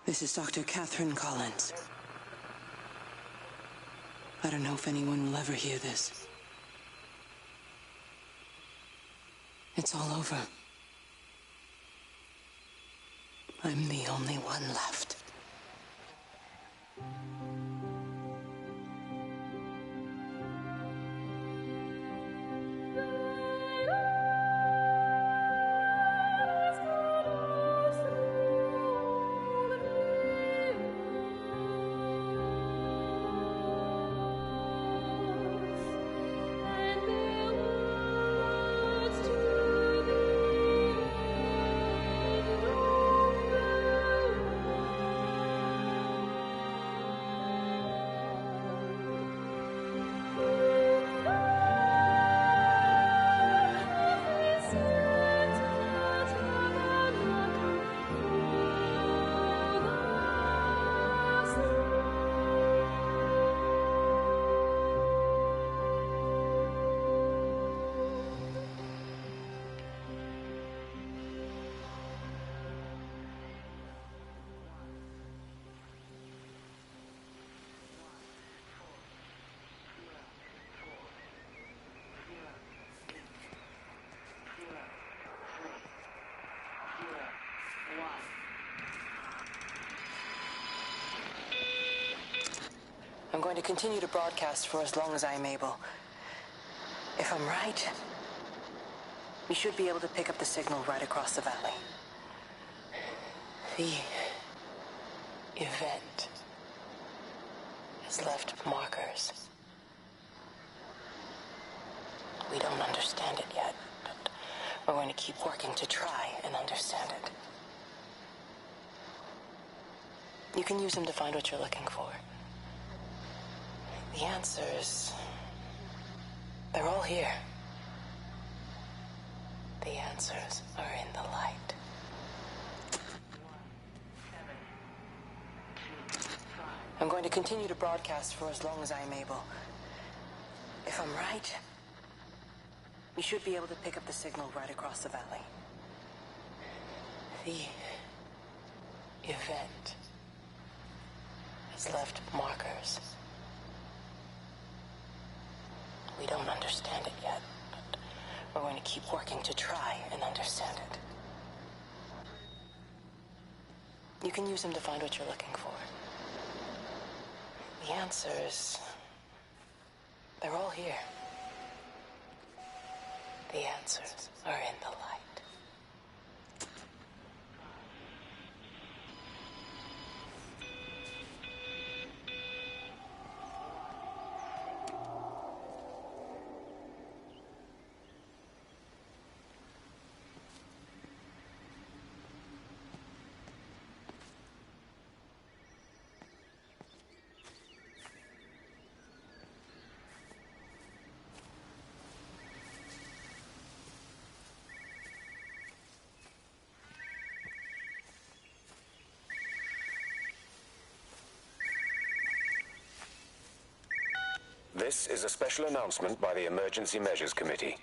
This is Dr. Catherine Collins. I don't know if anyone will ever hear this. It's all over. I'm the only one left. I'm going to continue to broadcast for as long as I'm able. If I'm right, we should be able to pick up the signal right across the valley. The event has left markers. We don't understand it yet, but we're going to keep working to try and understand it. You can use them to find what you're looking for. The answers, they're all here. The answers are in the light. I'm going to continue to broadcast for as long as I'm able. If I'm right, we should be able to pick up the signal right across the valley. The event has left markers. We don't understand it yet, but we're going to keep working to try and understand it. You can use them to find what you're looking for. The answers, they're all here. The answers are in the light. This is a special announcement by the Emergency Measures Committee.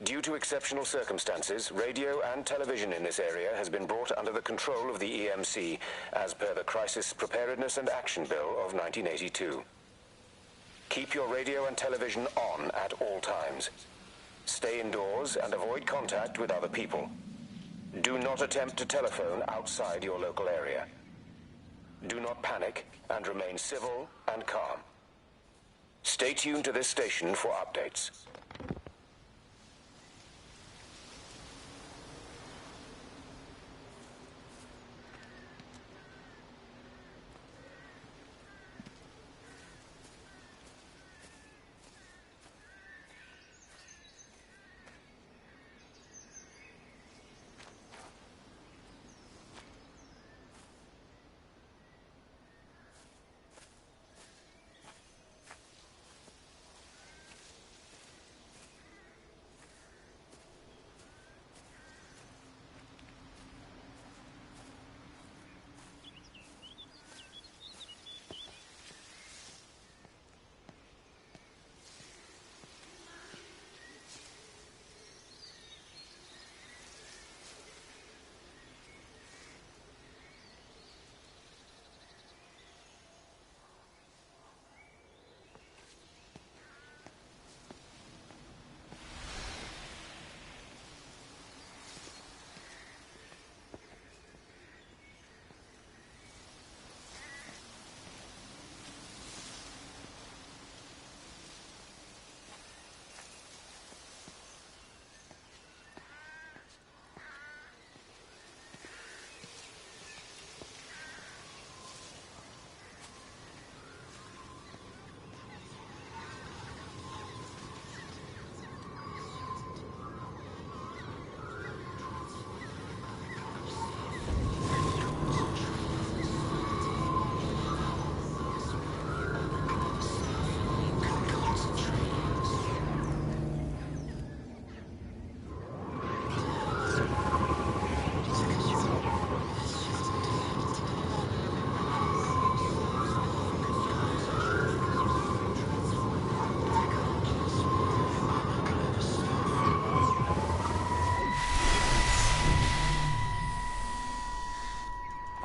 Due to exceptional circumstances, radio and television in this area has been brought under the control of the EMC as per the Crisis Preparedness and Action Bill of 1982. Keep your radio and television on at all times. Stay indoors and avoid contact with other people. Do not attempt to telephone outside your local area. Do not panic and remain civil and calm. Stay tuned to this station for updates.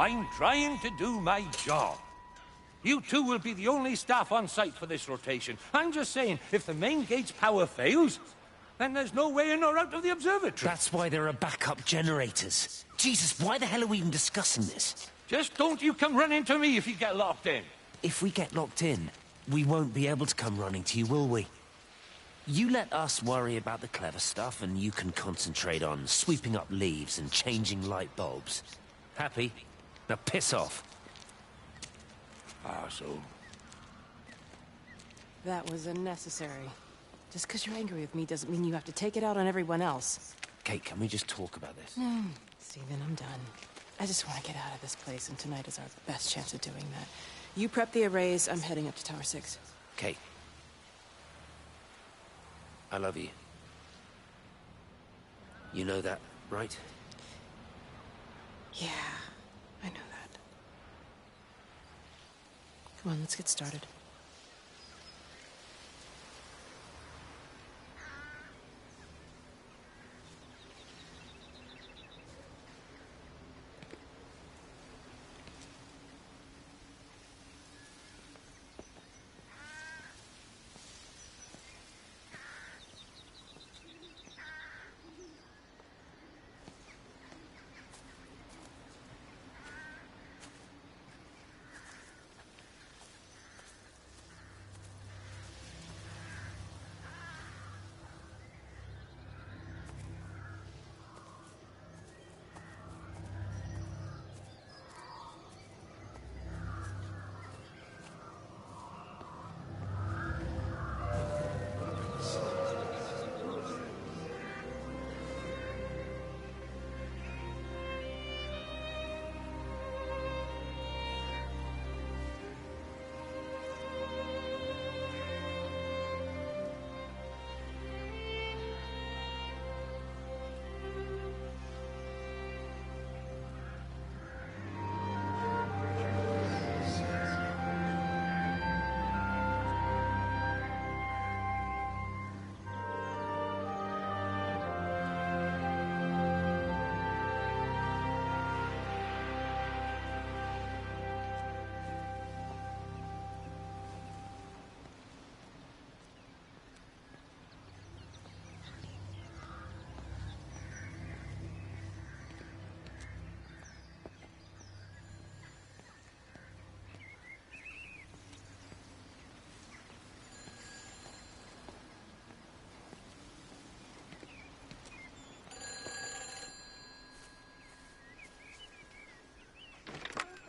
I'm trying to do my job. You two will be the only staff on site for this rotation. I'm just saying, if the main gate's power fails, then there's no way in or out of the observatory. That's why there are backup generators. Jesus, why the hell are we even discussing this? Just don't you come running to me if you get locked in. If we get locked in, we won't be able to come running to you, will we? You let us worry about the clever stuff, and you can concentrate on sweeping up leaves and changing light bulbs. Happy? Now piss off. Arsehole. That was unnecessary. Just because you're angry with me doesn't mean you have to take it out on everyone else. Kate, can we just talk about this? No, Steven, I'm done. I just want to get out of this place, and tonight is our best chance of doing that. You prep the arrays, I'm heading up to Tower 6. Kate. I love you. You know that, right? Yeah, I know that. Come on, let's get started.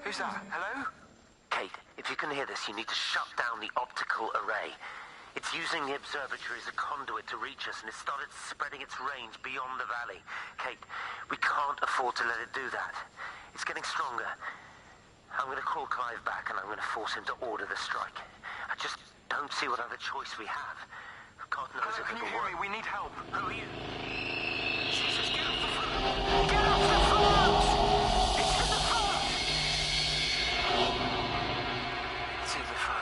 Who's that? Hello? Kate, if you can hear this, you need to shut down the optical array. It's using the observatory as a conduit to reach us, and it's started spreading its range beyond the valley. Kate, we can't afford to let it do that. It's getting stronger. I'm going to call Clive back, and I'm going to force him to order the strike. I just don't see what other choice we have. God knows if Can you it'll hear work. me? We need help. Who are you? Jesus, get off the phone! Get off the phone! It's in the phone! It's in the phone.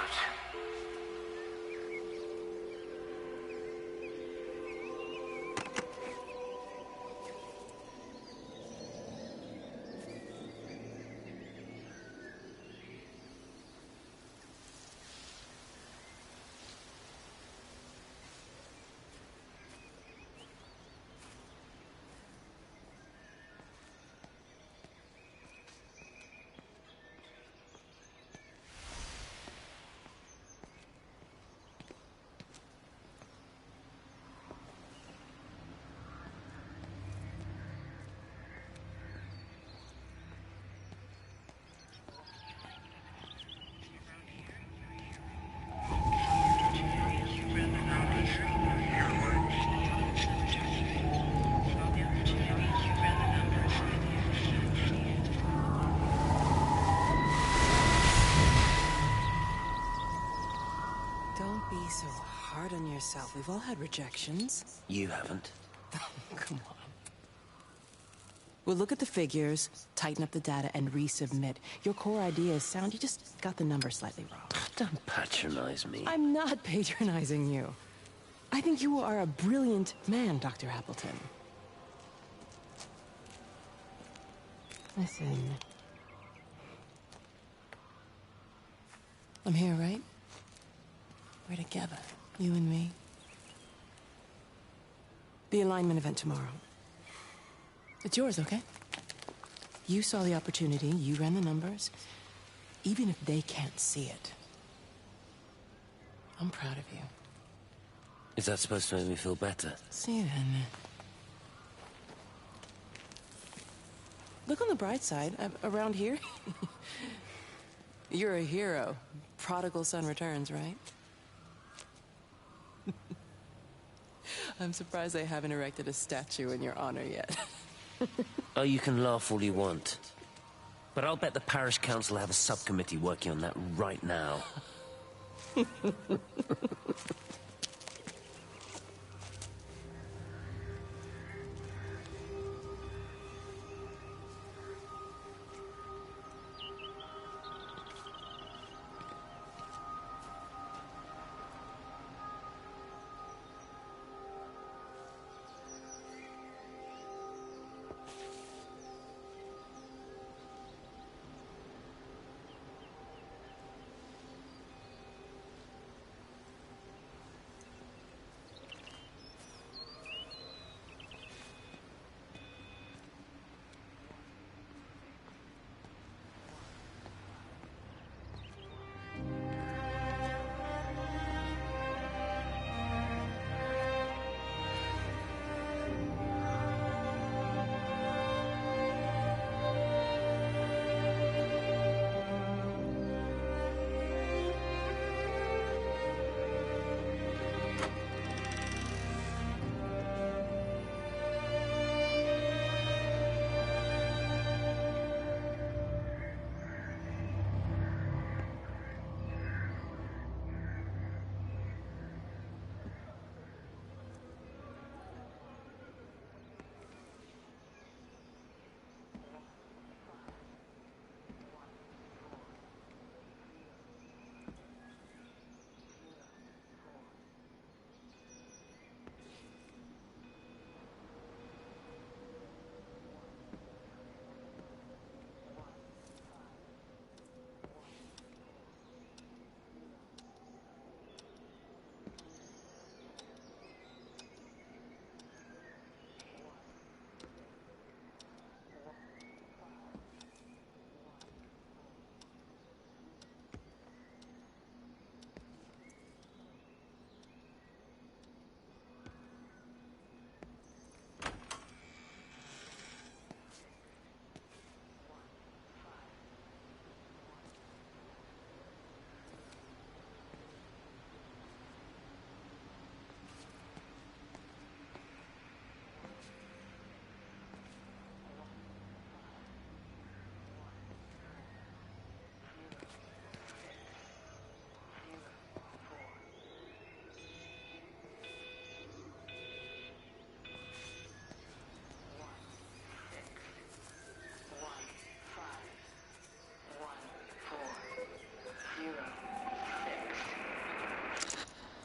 Don't be so hard on yourself. We've all had rejections. You haven't. Come on. We'll look at the figures, tighten up the data, and resubmit. Your core idea is sound, you just got the number slightly wrong. Don't patronize me. I'm not patronizing you. I think you are a brilliant man, Dr. Appleton. Listen, I'm here, right? We're together, you and me. The alignment event tomorrow. It's yours, okay? You saw the opportunity, you ran the numbers. Even if they can't see it, I'm proud of you. Is that supposed to make me feel better? See then. Look on the bright side. Around here, you're a hero. Prodigal son returns, right? I'm surprised they haven't erected a statue in your honor yet. Oh, you can laugh all you want. But I'll bet the parish council have a subcommittee working on that right now.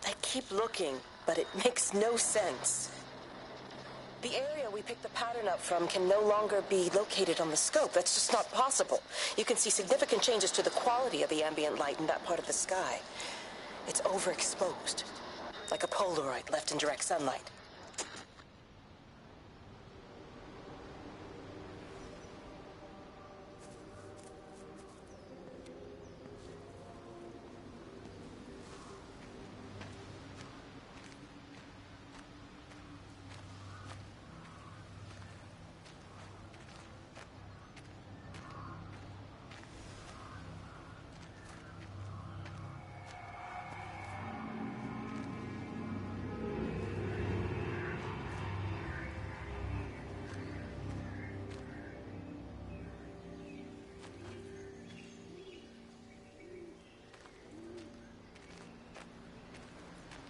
I keep looking, but it makes no sense. The area we picked the pattern up from can no longer be located on the scope. That's just not possible. You can see significant changes to the quality of the ambient light in that part of the sky. It's overexposed, like a Polaroid left in direct sunlight.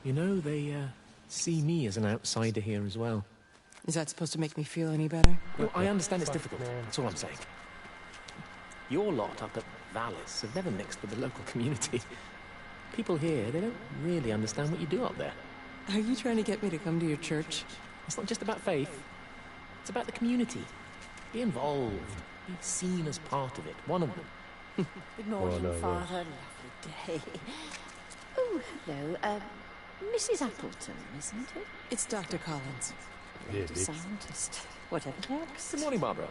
You know, they see me as an outsider here as well. Is that supposed to make me feel any better? Well, I understand it's difficult. That's all I'm saying. Your lot up at Vallis have never mixed with the local community. People here, they don't really understand what you do up there. Are you trying to get me to come to your church? It's not just about faith. It's about the community. Be involved. Be seen as part of it. One of them. Good morning, no, Father. Lovely day. Oh, hello. Mrs. Appleton, isn't it? It's Dr. Collins. Yeah, The scientist. Whatever next. Good morning, Barbara.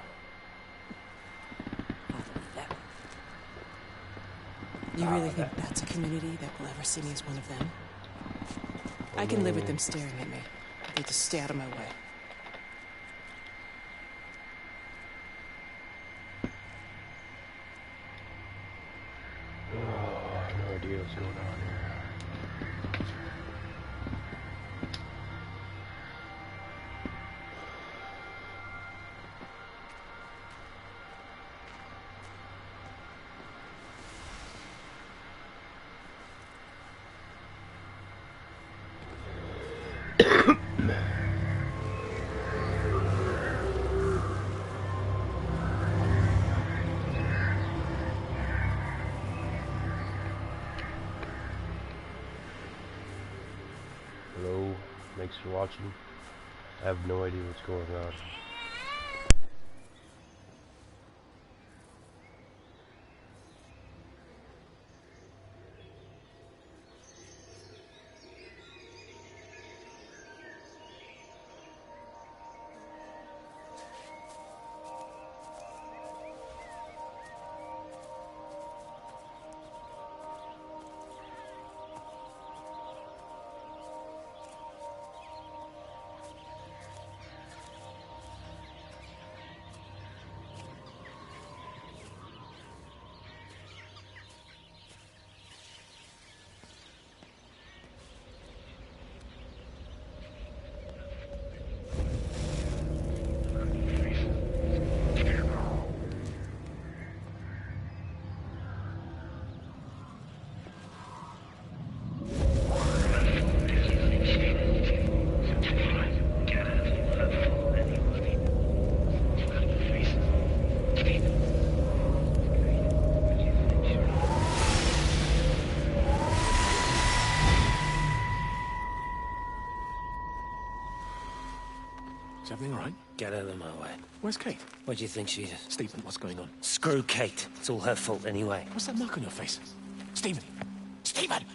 You really think that's a community that will ever see me as one of them? I can live with them staring at me. They just stay out of my way. No idea what's going on here. Hello, thanks for watching. I have no idea what's going on. Is everything all right? Get out of my way. Where's Kate? Where do you think she is? Stephen, what's going on? Screw Kate. It's all her fault anyway. What's that mark on your face? Stephen! Stephen!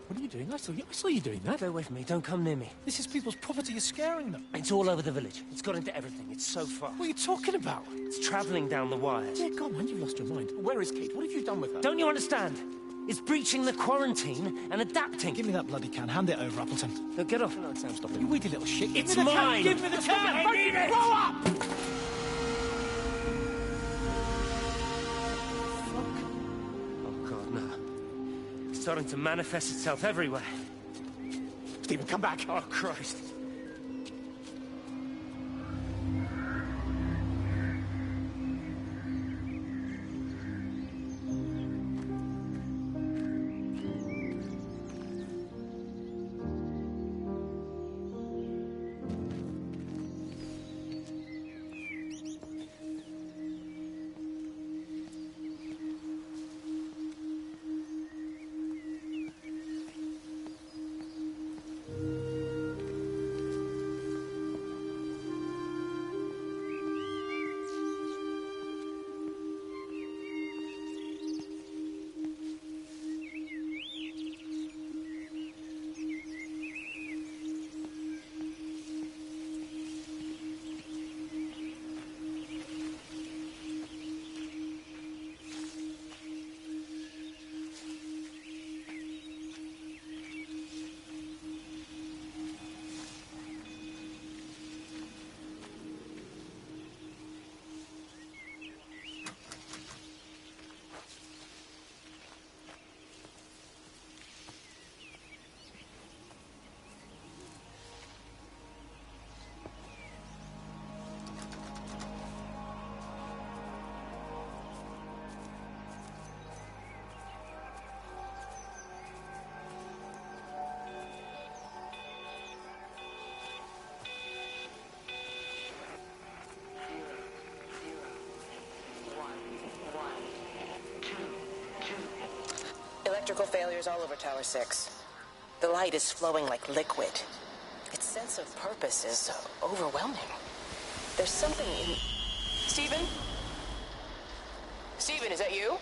What are you doing? I saw you doing that. Stay away from me. Don't come near me. This is people's property. You're scaring them. It's all over the village. It's got into everything. It's so fast. What are you talking about? It's travelling down the wires. Yeah, go on, man. You've lost your mind. Where is Kate? What have you done with her? Don't you understand? It's breaching the quarantine and adapting. Give me that bloody can. Hand it over, Appleton. No, get off. No, Sam, stop it. You weedy little shit. It's mine. Give me the can. I need it. Grow up! Oh, God, no. It's starting to manifest itself everywhere. Stephen, come back. Oh, Christ. Electrical failures all over Tower 6. The light is flowing like liquid. Its sense of purpose is overwhelming. There's something in... Stephen? Stephen, is that you?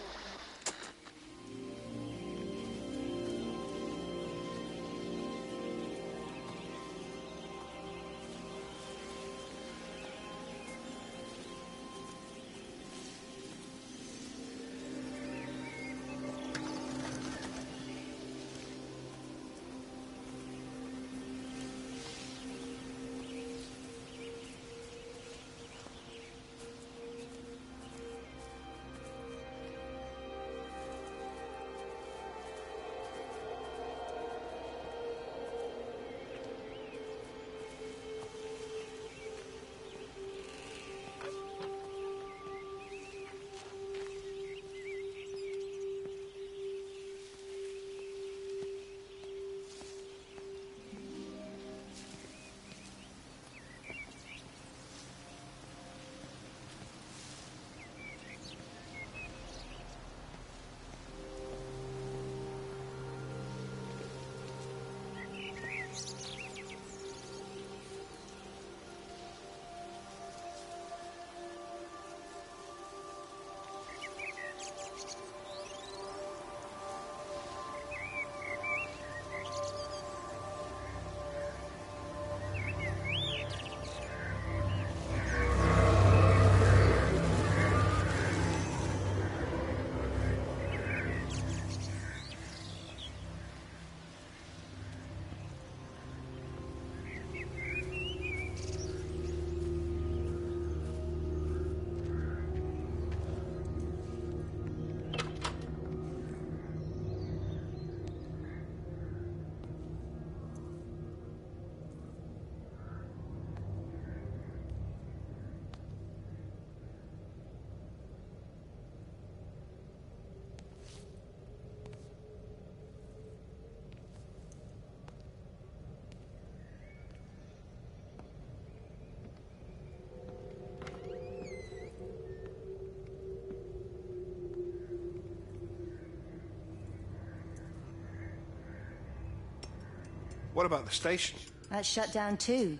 What about the station? That's shut down too.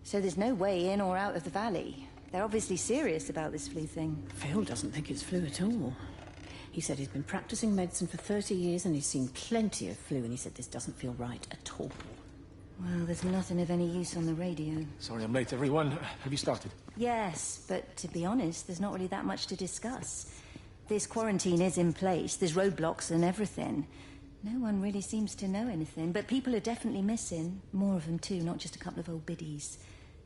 So there's no way in or out of the valley. They're obviously serious about this flu thing. Phil doesn't think it's flu at all. He said he's been practicing medicine for 30 years and he's seen plenty of flu, and he said this doesn't feel right at all. Well, there's nothing of any use on the radio. Sorry I'm late, everyone. Have you started? Yes, but to be honest, there's not really that much to discuss. This quarantine is in place, there's roadblocks and everything. No one really seems to know anything, but people are definitely missing. More of them too, not just a couple of old biddies.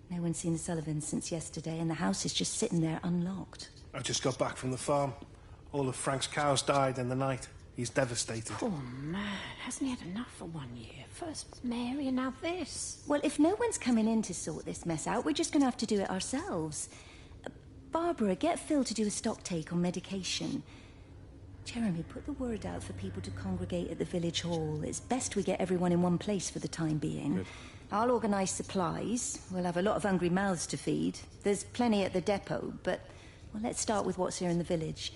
No one's seen the Sullivans since yesterday, and the house is just sitting there unlocked. I just got back from the farm. All of Frank's cows died in the night. He's devastated. Poor man. Hasn't he had enough for 1 year? First Mary and now this. Well, if no one's coming in to sort this mess out, we're just going to have to do it ourselves. Barbara, get Phil to do a stock take on medication. Jeremy, put the word out for people to congregate at the village hall. It's best we get everyone in one place for the time being. Good. I'll organise supplies. We'll have a lot of hungry mouths to feed. There's plenty at the depot, but well, let's start with what's here in the village.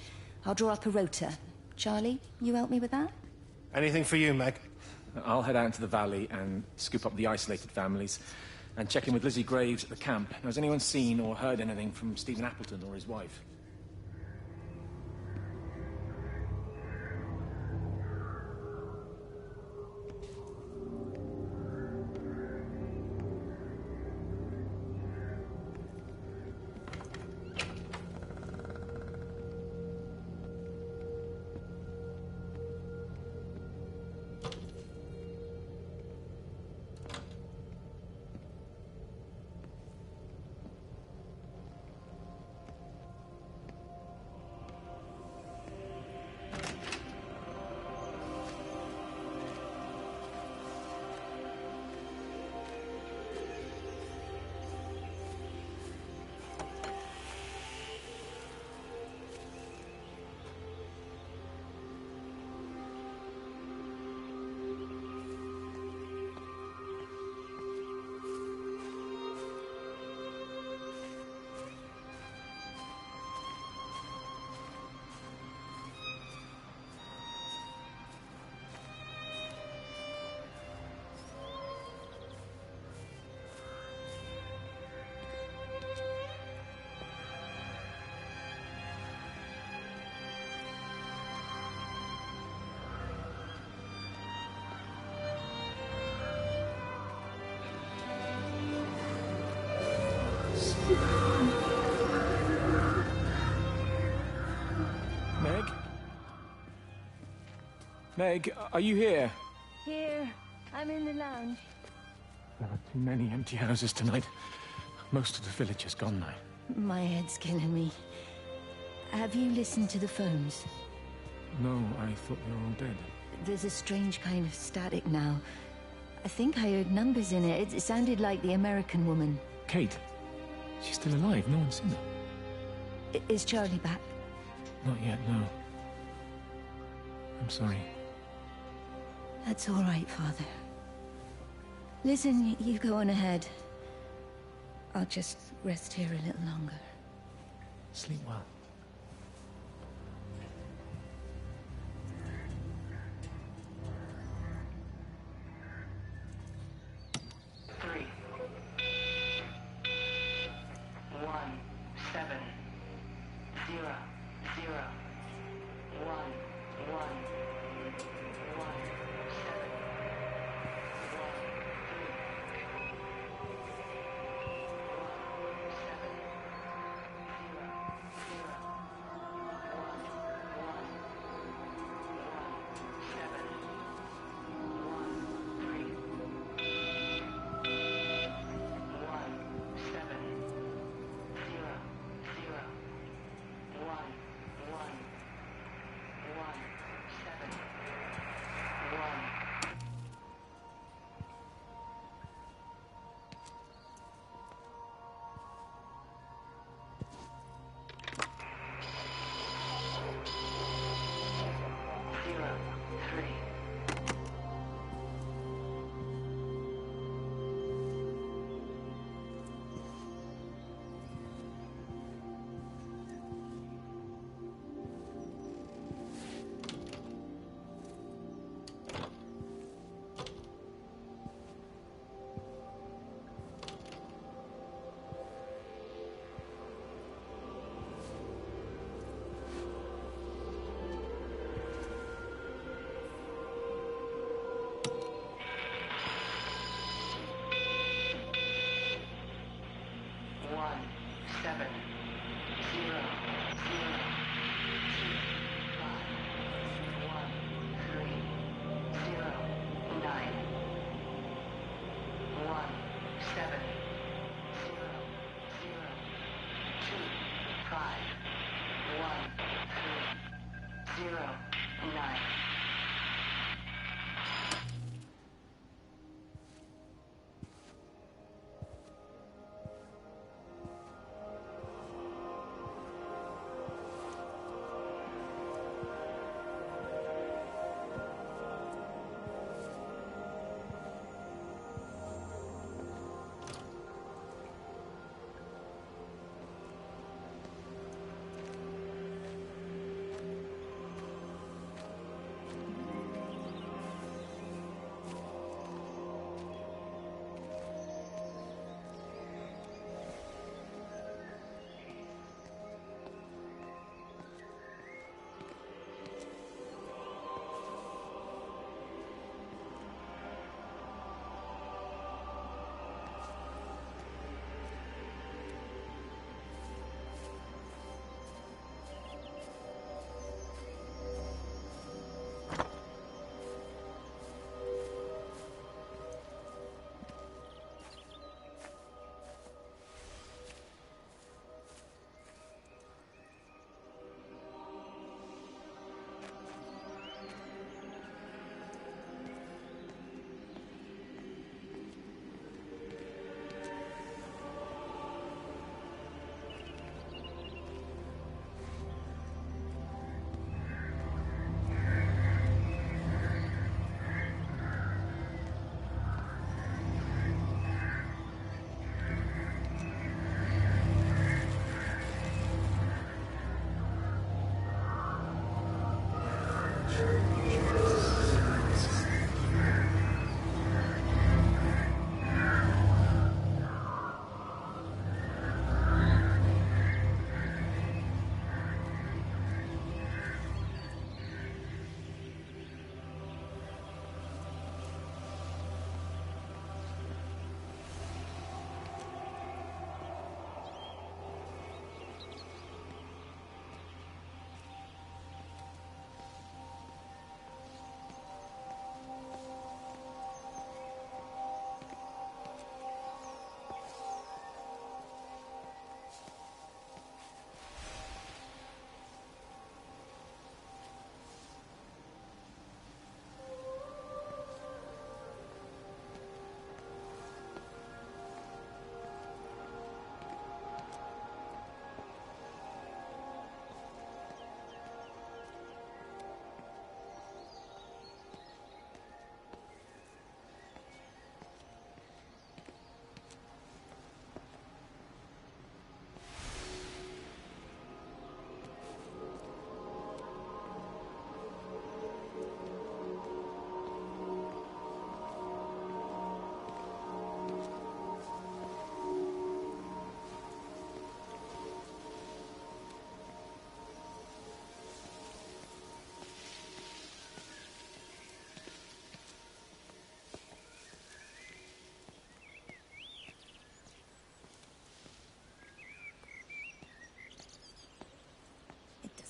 I'll draw up a rota. Charlie, you help me with that? Anything for you, Meg? I'll head out into the valley and scoop up the isolated families and check in with Lizzie Graves at the camp. Now, has anyone seen or heard anything from Stephen Appleton or his wife? Meg, are you here? Here. I'm in the lounge. There are too many empty houses tonight. Most of the village is gone now. My head's killing me. Have you listened to the phones? No, I thought they were all dead. There's a strange kind of static now. I think I heard numbers in it. It sounded like the American woman. Kate? She's still alive. No one's seen her. Is Charlie back? Not yet, no. I'm sorry. That's all right, Father. Listen, you go on ahead. I'll just rest here a little longer. Sleep well.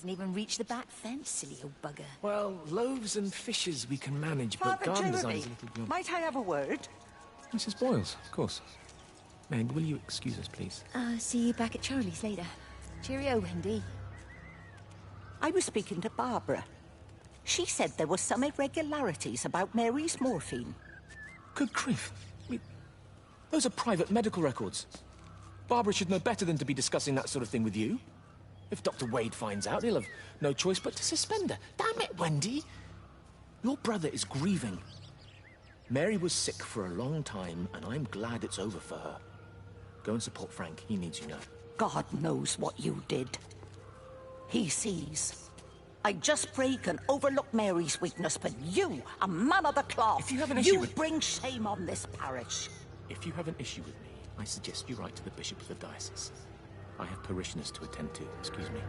Hasn't even reached the back fence, silly old bugger. Well, loaves and fishes we can manage, but Father garden Jeremy, design's a little beyond... might I have a word? Mrs. Boyles, of course. Meg, will you excuse us, please? See you back at Charlie's later. Cheerio, Wendy. I was speaking to Barbara. She said there were some irregularities about Mary's morphine. Good grief. Those are private medical records. Barbara should know better than to be discussing that sort of thing with you. If Dr. Wade finds out, he'll have no choice but to suspend her. Damn it, Wendy! Your brother is grieving. Mary was sick for a long time, and I'm glad it's over for her. Go and support Frank. He needs you now. God knows what you did. He sees. I just break and overlook Mary's weakness, but you, a man of the cloth, if you have an issue with... bring shame on this parish. If you have an issue with me, I suggest you write to the Bishop of the Diocese. I have parishioners to attend to. Excuse me.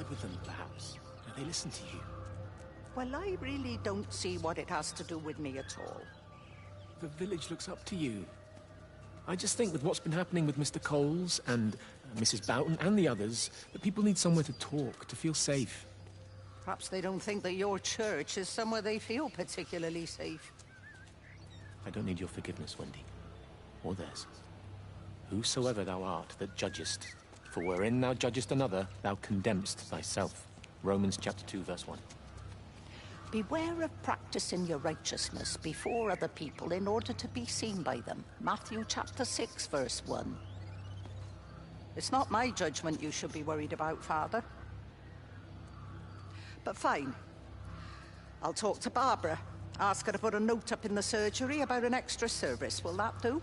side with them, perhaps. They listen to you. Well, I really don't see what it has to do with me at all. The village looks up to you. I just think with what's been happening with Mr. Coles and Mrs. Boughton and the others, that people need somewhere to talk, to feel safe. Perhaps they don't think that your church is somewhere they feel particularly safe. I don't need your forgiveness, Wendy. Or theirs. Whosoever thou art that judgest, for wherein thou judgest another, thou condemnest thyself. Romans chapter 2, verse 1. Beware of practicing your righteousness before other people in order to be seen by them. Matthew chapter 6, verse 1. It's not my judgment you should be worried about, Father. But fine. I'll talk to Barbara. Ask her to put a note up in the surgery about an extra service. Will that do?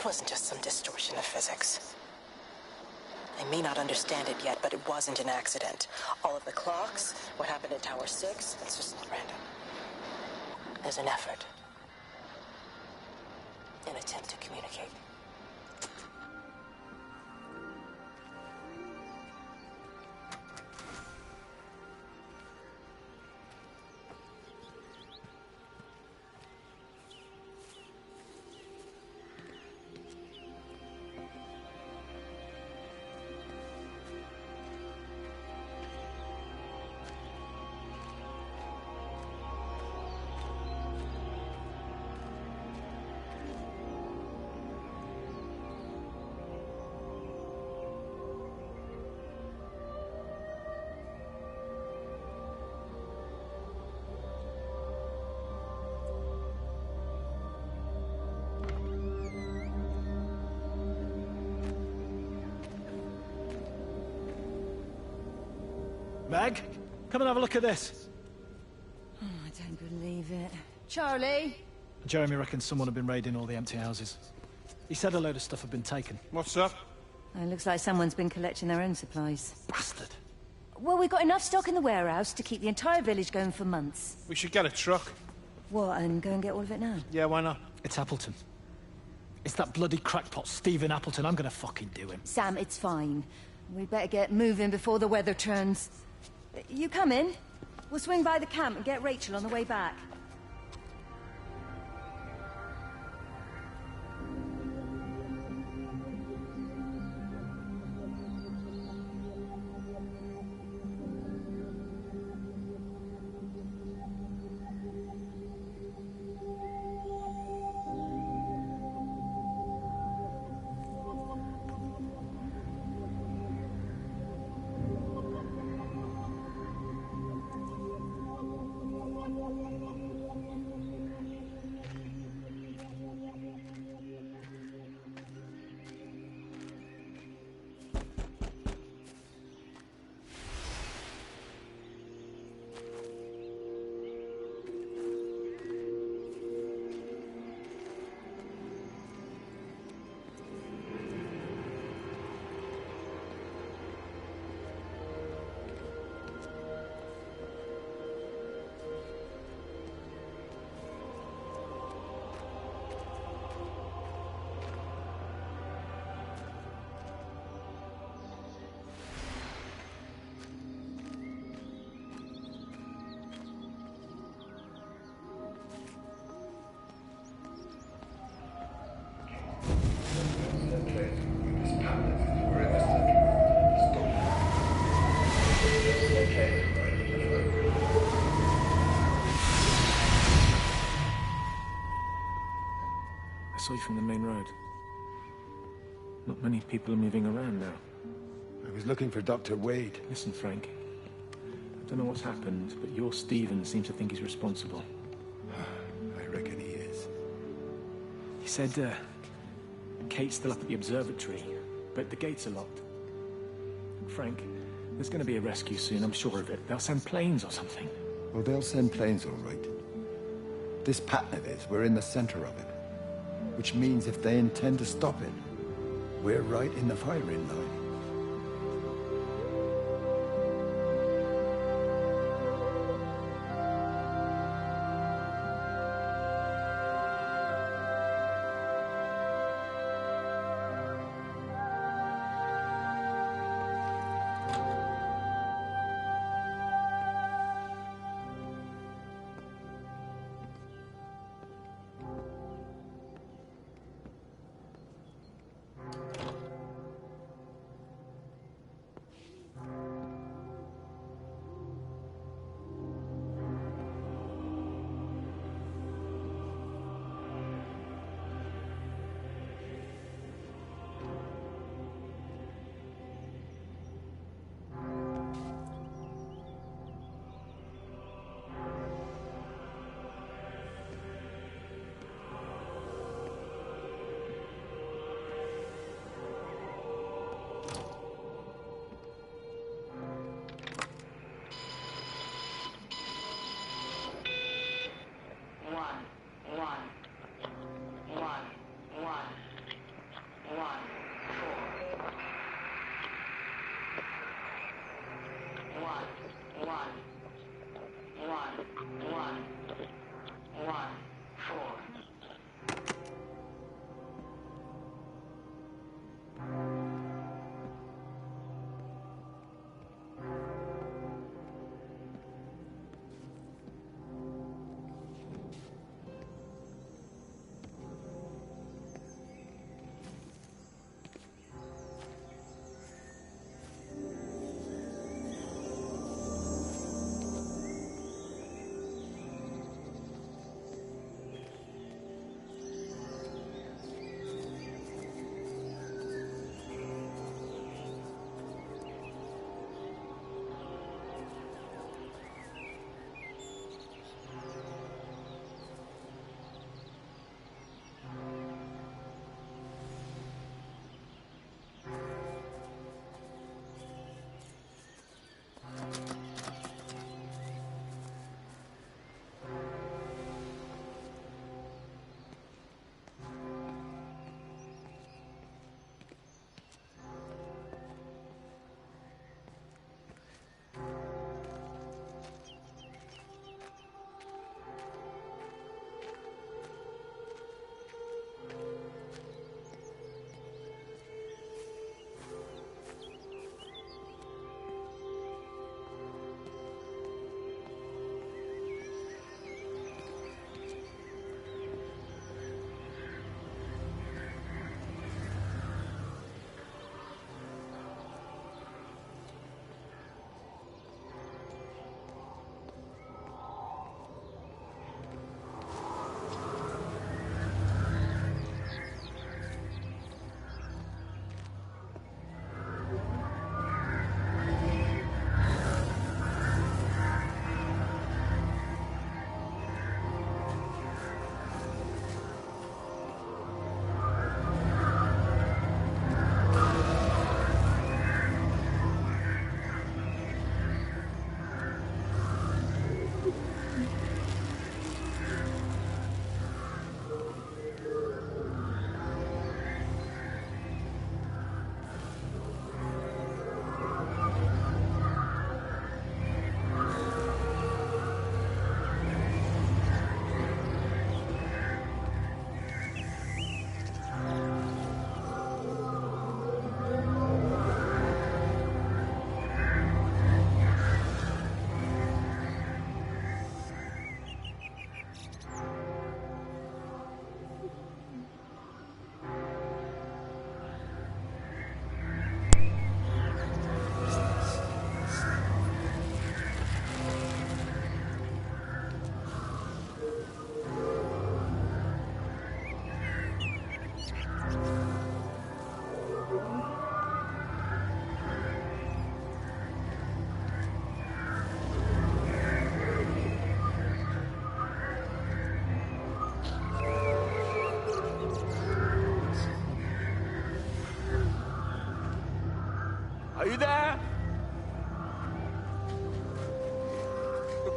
It wasn't just some distortion of physics. I may not understand it yet, but it wasn't an accident. All of the clocks, what happened at Tower 6, that's just not random. There's an effort. An attempt to communicate. Meg, come and have a look at this. Oh, I don't believe it. Charlie? Jeremy reckons someone had been raiding all the empty houses. He said a load of stuff had been taken. What's up? It looks like someone's been collecting their own supplies. Bastard. Well, we've got enough stock in the warehouse to keep the entire village going for months. We should get a truck. What, and go and get all of it now? Yeah, why not? It's Appleton. It's that bloody crackpot Stephen Appleton. I'm gonna fucking do him. Sam, it's fine. We better get moving before the weather turns. You come in. We'll swing by the camp and get Rachel on the way back. saw you from the main road. Not many people are moving around now. I was looking for Dr. Wade. Listen, Frank. I don't know what's happened, but your Stephen seems to think he's responsible. I reckon he is. He said, Kate's still up at the observatory, but the gates are locked. Frank, there's going to be a rescue soon, I'm sure of it. They'll send planes or something. Well, they'll send planes, all right. This pattern of his, we're in the center of it. Which means if they intend to stop it, we're right in the firing line.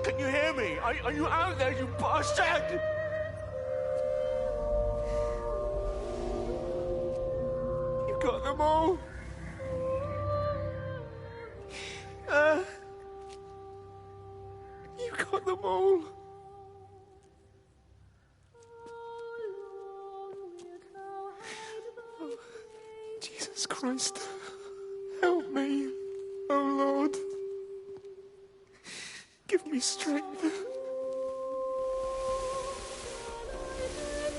Can you hear me? Are you out there, you bastard? You got them all? You got them all? Oh, Jesus Christ. Help me, oh Lord. Give me strength.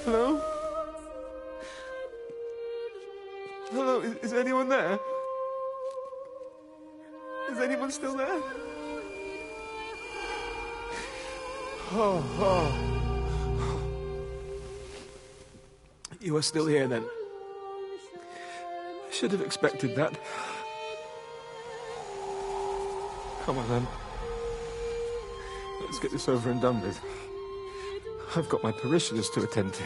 Hello? Hello, is anyone there? Is anyone still there? Oh. You are still here then? I should have expected that. Come on then. Let's get this over and done with. I've got my parishioners to attend to.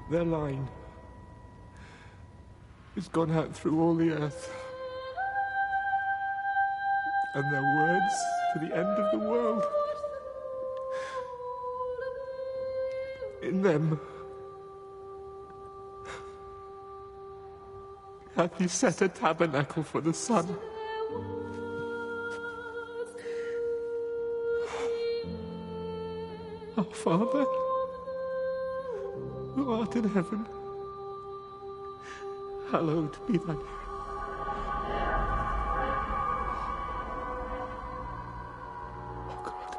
Their line has gone out through all the earth. And their words to the end of the world. In them hath he set a tabernacle for the sun. Our Father, who art in heaven, hallowed be thy name. Oh God.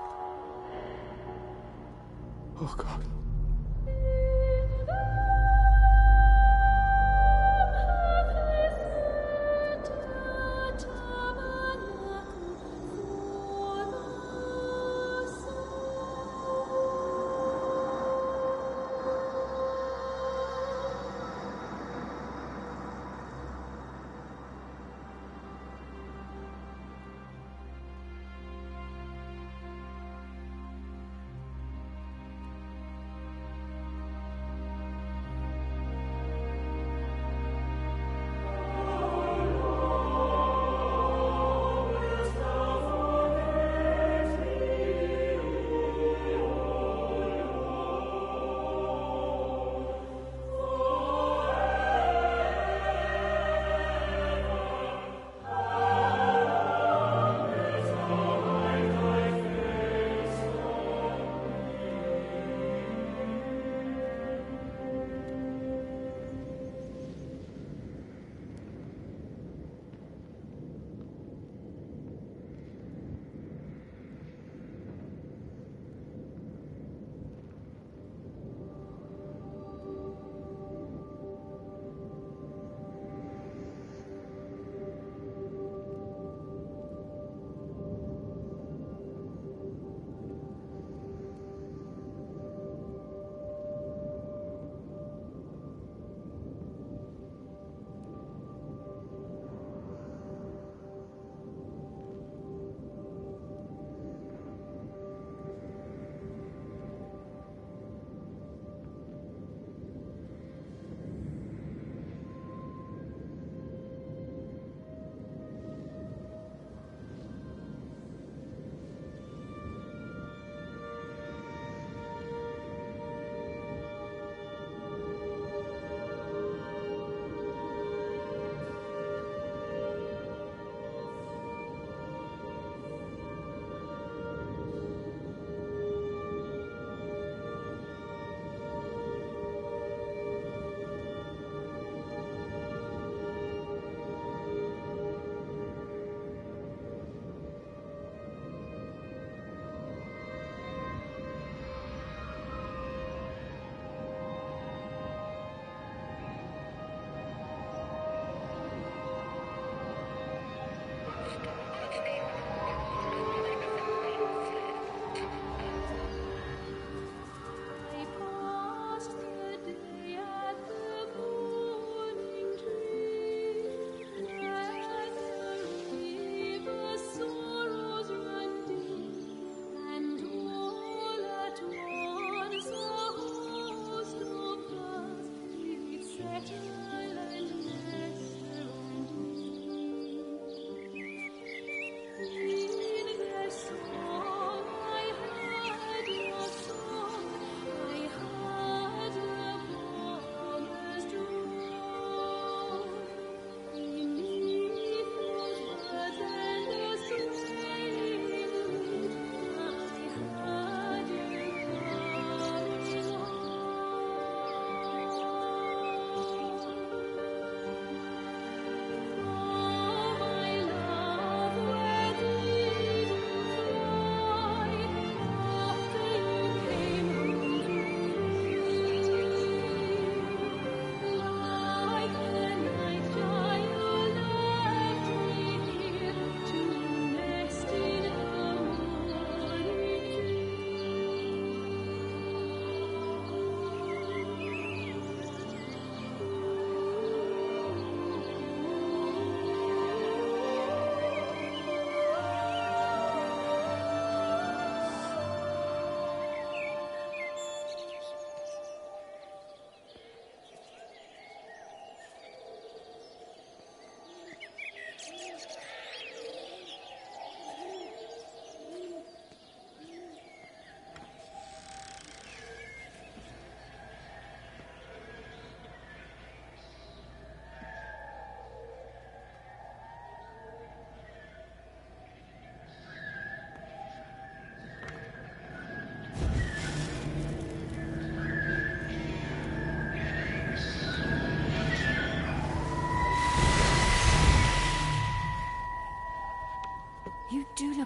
Oh God.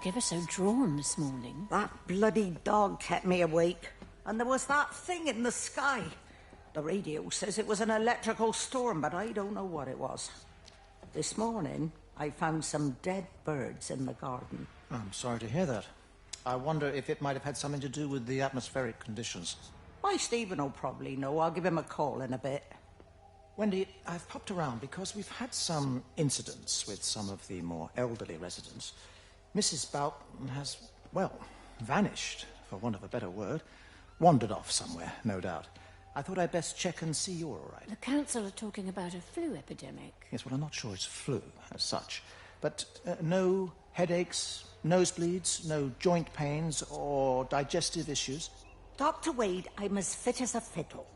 look ever so drawn this morning. That bloody dog kept me awake. And there was that thing in the sky. The radio says it was an electrical storm, but I don't know what it was. This morning, I found some dead birds in the garden. I'm sorry to hear that. I wonder if it might have had something to do with the atmospheric conditions. My Stephen will probably know. I'll give him a call in a bit. Wendy, I've popped around because we've had some incidents with some of the more elderly residents. Mrs. Boughton has, well, vanished, for want of a better word. Wandered off somewhere, no doubt. I thought I'd best check and see you're all right. The council are talking about a flu epidemic. Yes, well, I'm not sure it's flu as such. But no headaches, nosebleeds, no joint pains or digestive issues? Dr. Wade, I'm as fit as a fiddle.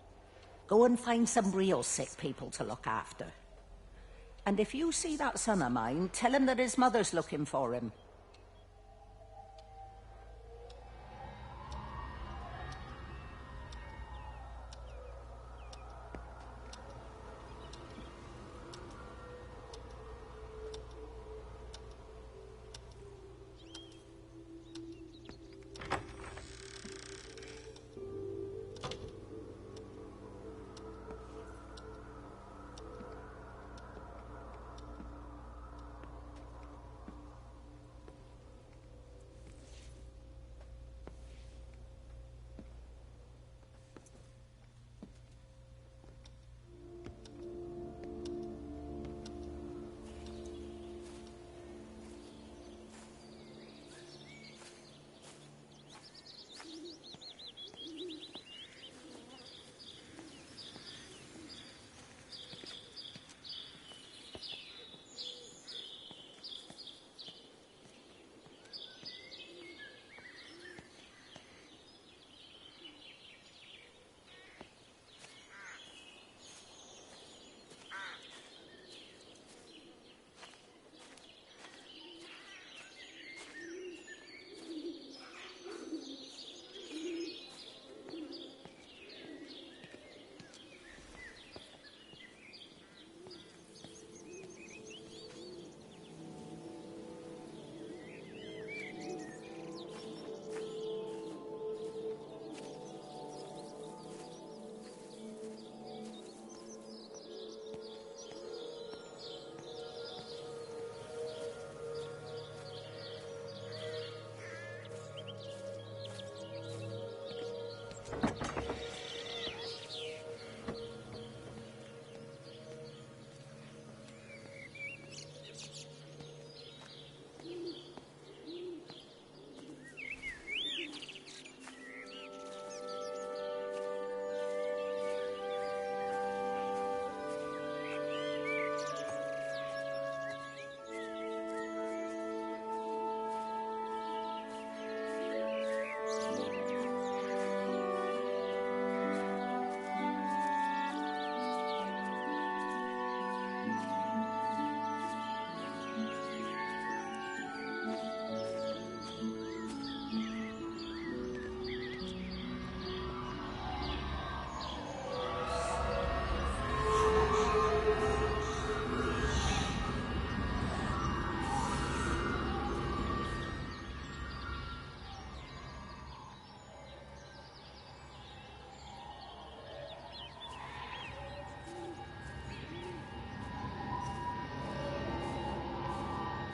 Go and find some real sick people to look after. And if you see that son of mine, tell him that his mother's looking for him.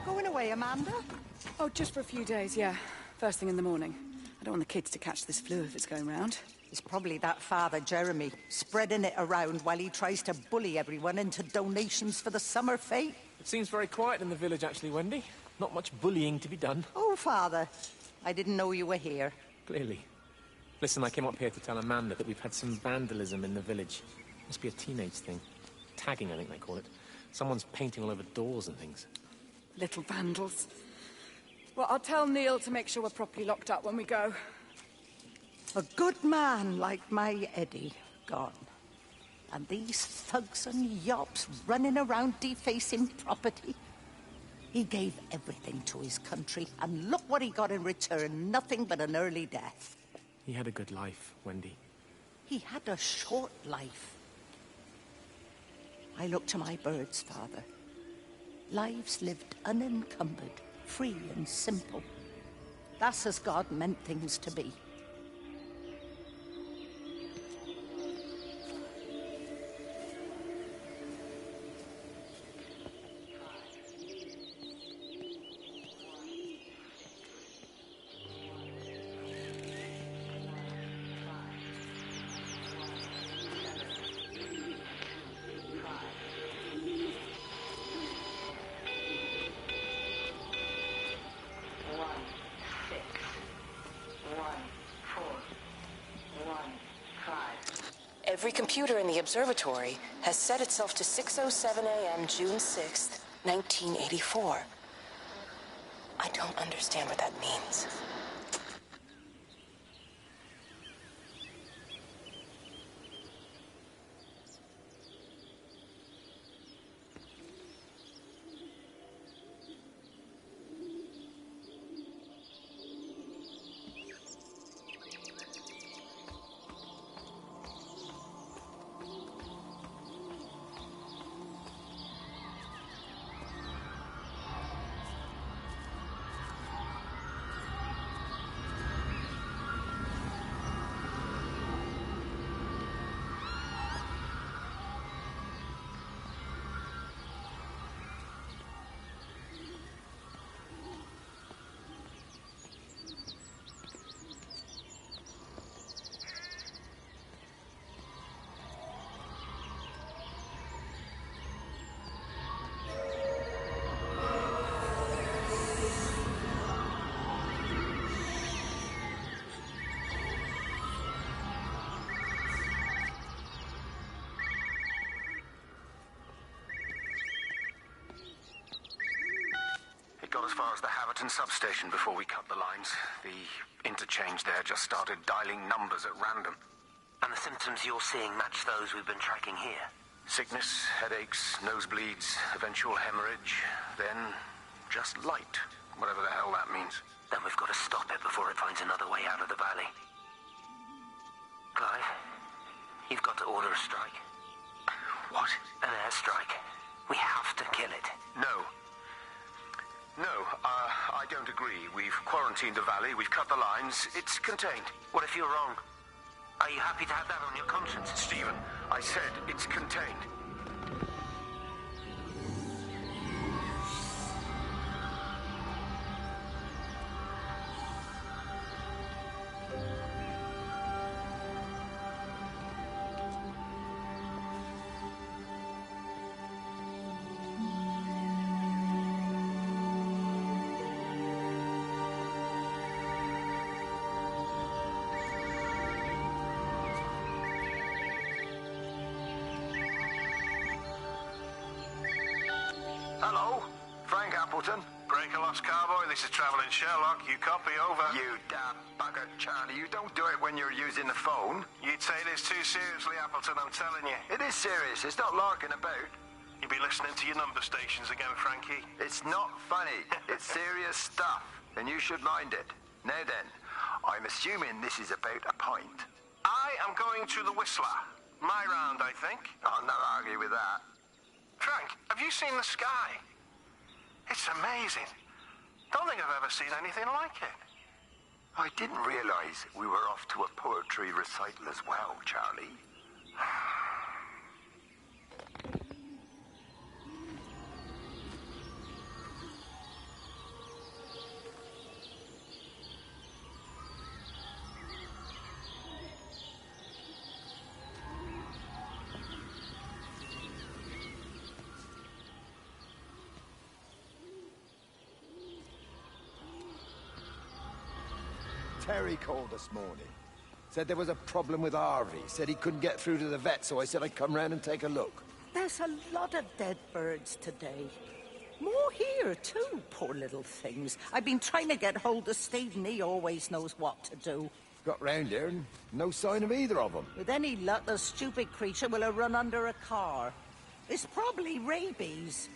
Going away, Amanda? Oh, just for a few days, yeah. First thing in the morning. I don't want the kids to catch this flu if it's going round. It's probably that father, Jeremy, spreading it around while he tries to bully everyone into donations for the summer fete. It seems very quiet in the village, actually, Wendy. Not much bullying to be done. Oh, Father, I didn't know you were here. Clearly. Listen, I came up here to tell Amanda that we've had some vandalism in the village. Must be a teenage thing. Tagging, I think they call it. Someone's painting all over doors and things. Little vandals. Well, I'll tell Neil to make sure we're properly locked up when we go. A good man like my Eddie gone. And these thugs and yops running around defacing property. He gave everything to his country, and look what he got in return. Nothing but an early death. He had a good life, Wendy. He had a short life. I look to my birds, Father. Lives lived unencumbered, free and simple. That's as God meant things to be. Every computer in the observatory has set itself to 6:07 a.m. June 6th, 1984. I don't understand what that means. Got as far as the Haverton substation before we cut the lines. The interchange there just started dialing numbers at random. And the symptoms you're seeing match those we've been tracking here? Sickness, headaches, nosebleeds, eventual hemorrhage, then just light, whatever the hell that means. Then we've got to stop it before it finds another way out of the valley. Clive, you've got to order a strike. What? An airstrike. We have to kill it. No, I don't agree. We've quarantined the valley, we've cut the lines, it's contained. What if you're wrong? Are you happy to have that on your conscience? Stephen, I said it's contained. Hello, Frank Appleton. Break a lost cowboy, this is Traveling Sherlock. You copy, over. You damn bugger, Charlie. You don't do it when you're using the phone. You'd say this too seriously, Appleton, I'm telling you. It is serious. It's not larking about. You be listening to your number stations again, Frankie. It's not funny. It's serious stuff, and you should mind it. Now then, I'm assuming this is about a pint. I am going to the Whistler. My round, I think. I'll not argue with that. Frank, have you seen the sky? It's amazing. Don't think I've ever seen anything like it. I didn't realize we were off to a poetry recital as well, Charlie. Terry called this morning. Said there was a problem with Harvey. Said he couldn't get through to the vet, so I said I'd come round and take a look. There's a lot of dead birds today. More here, too, poor little things. I've been trying to get hold of Steve, and he always knows what to do. Got round here and no sign of either of them. With any luck, the stupid creature will have run under a car. It's probably rabies.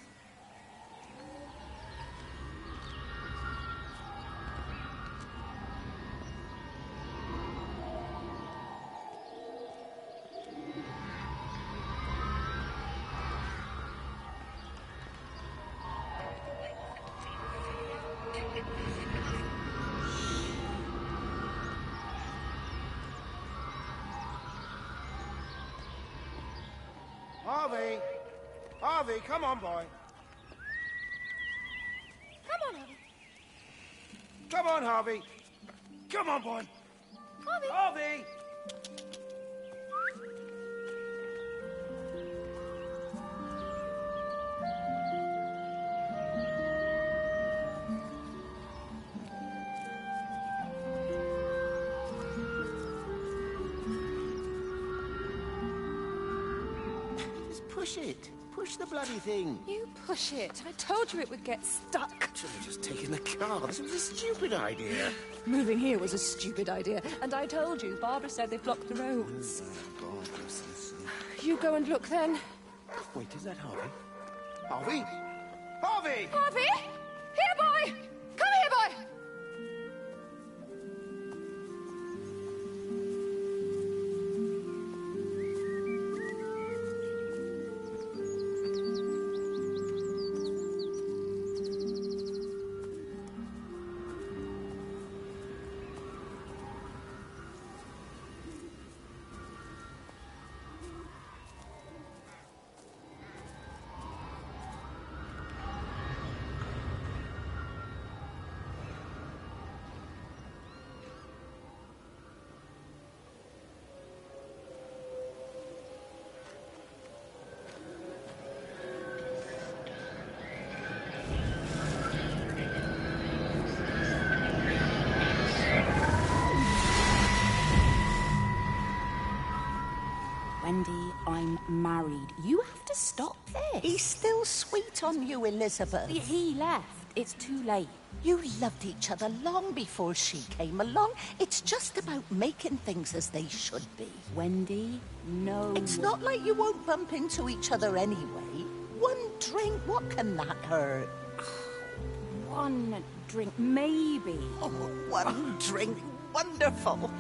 Harvey! Harvey, come on, boy. Come on, Harvey. Come on, Harvey. Come on, boy. Harvey! Harvey! Just push it. Push the bloody thing. You push it. I told you it would get stuck. Should have just taken the car. This was a stupid idea. Moving here was a stupid idea. And I told you, Barbara said they blocked the roads. You go and look then. Wait, is that Harvey? Harvey? Harvey! Harvey! Here, boy! Come here, boy! Wendy, I'm married. You have to stop this. He's still sweet on you, Elizabeth. He left. It's too late. You loved each other long before she came along. It's just about making things as they should be. Wendy, no. It's not like you won't bump into each other anyway. One drink, what can that hurt? One drink, maybe. Oh, one drink, wonderful.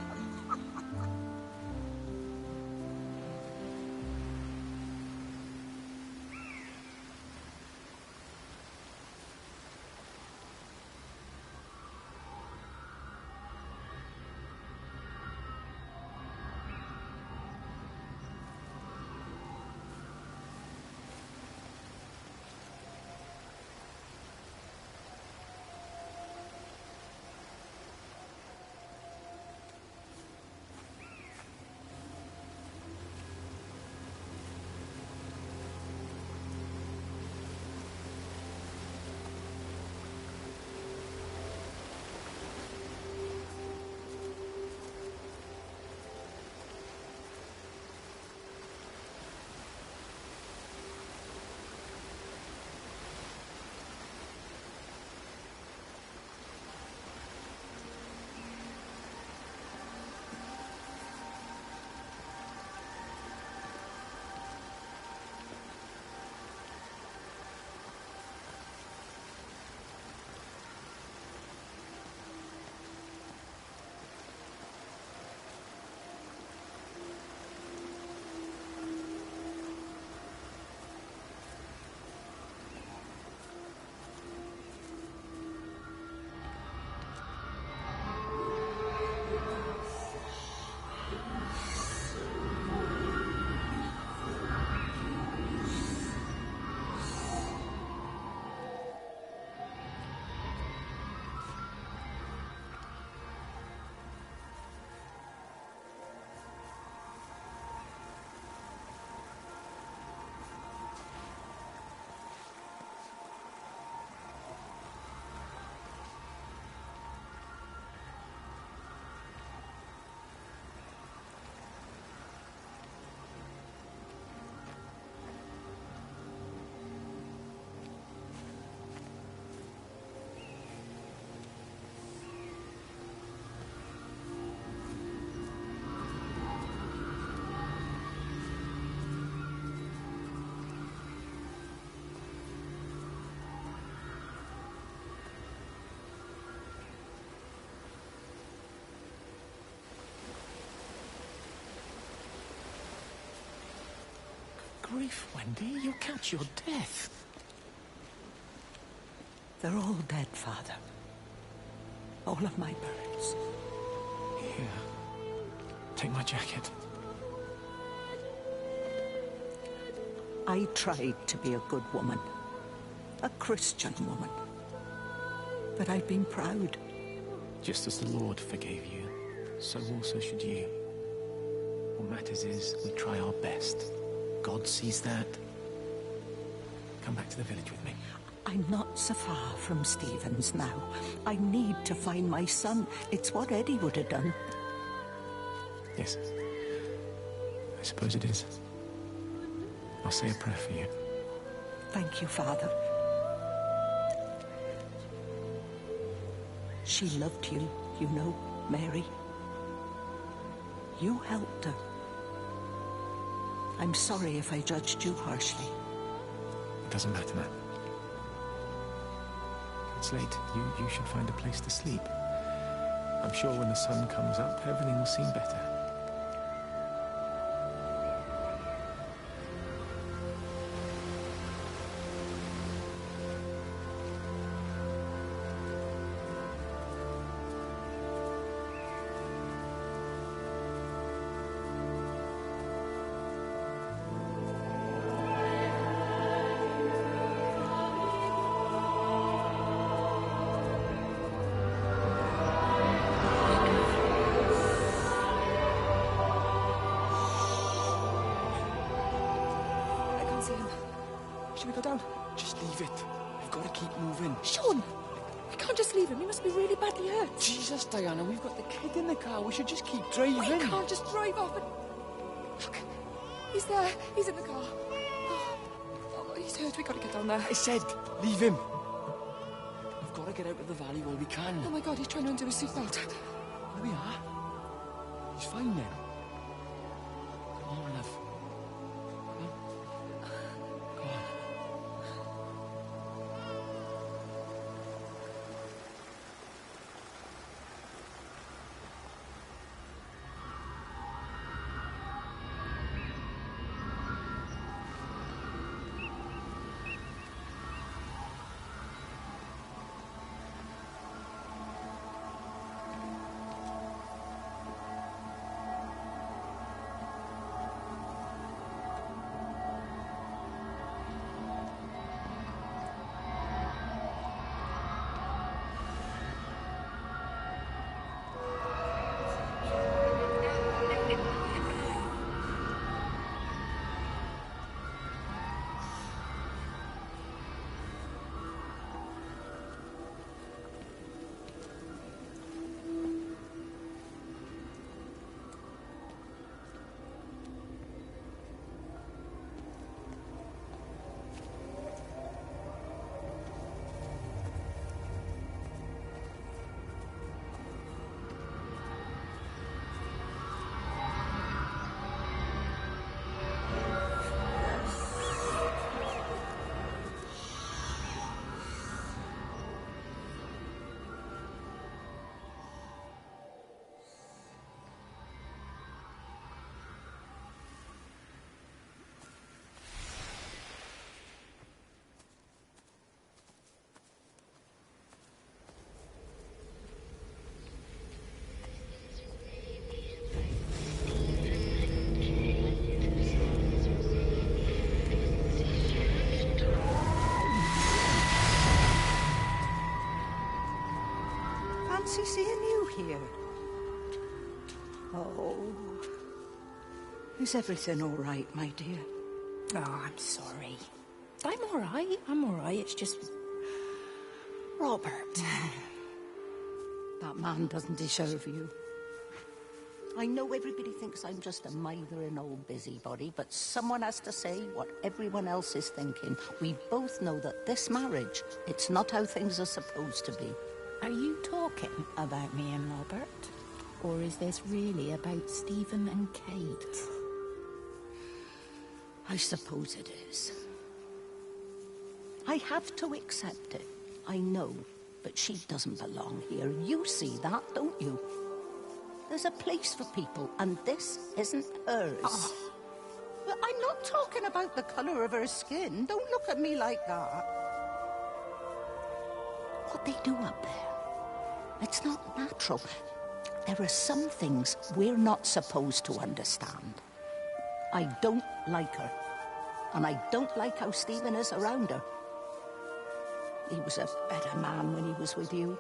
Grief, Wendy, you'll catch your death. They're all dead, Father. All of my birds. Here. Take my jacket. I tried to be a good woman. A Christian woman. But I've been proud. Just as the Lord forgave you, so also should you. What matters is we try our best. God sees that. Come back to the village with me. I'm not so far from Stevens now. I need to find my son. It's what Eddie would have done. Yes. I suppose it is. I'll say a prayer for you. Thank you, Father. She loved you, you know, Mary. You helped her. I'm sorry if I judged you harshly. It doesn't matter, man. It's late. You should find a place to sleep. I'm sure when the sun comes up, everything will seem better. Should we go down? Just leave it. We've got to keep moving. Sean! We can't just leave him. He must be really badly hurt. Jesus, Diana, we've got the kid in the car. We should just keep driving. We can't just drive off and... Look, he's there. He's in the car. Oh, he's hurt. We've got to get down there. I said, leave him. We've got to get out of the valley while we can. Oh, my God, he's trying to undo his seatbelt. There we are. He's fine now. Come on, love. Fancy seeing you here. Oh. Is everything all right, my dear? Oh, I'm sorry. I'm all right. I'm all right. It's just... Robert. That man doesn't deserve you. I know everybody thinks I'm just a mithering old busybody, but someone has to say what everyone else is thinking. We both know that this marriage, it's not how things are supposed to be. Are you talking about me and Robert? Or is this really about Stephen and Kate? I suppose it is. I have to accept it. I know, but she doesn't belong here. You see that, don't you? There's a place for people, and this isn't hers. Oh. Well, I'm not talking about the colour of her skin. Don't look at me like that. What they do up there, it's not natural. There are some things we're not supposed to understand. I don't like her. And I don't like how Stephen is around her. He was a better man when he was with you.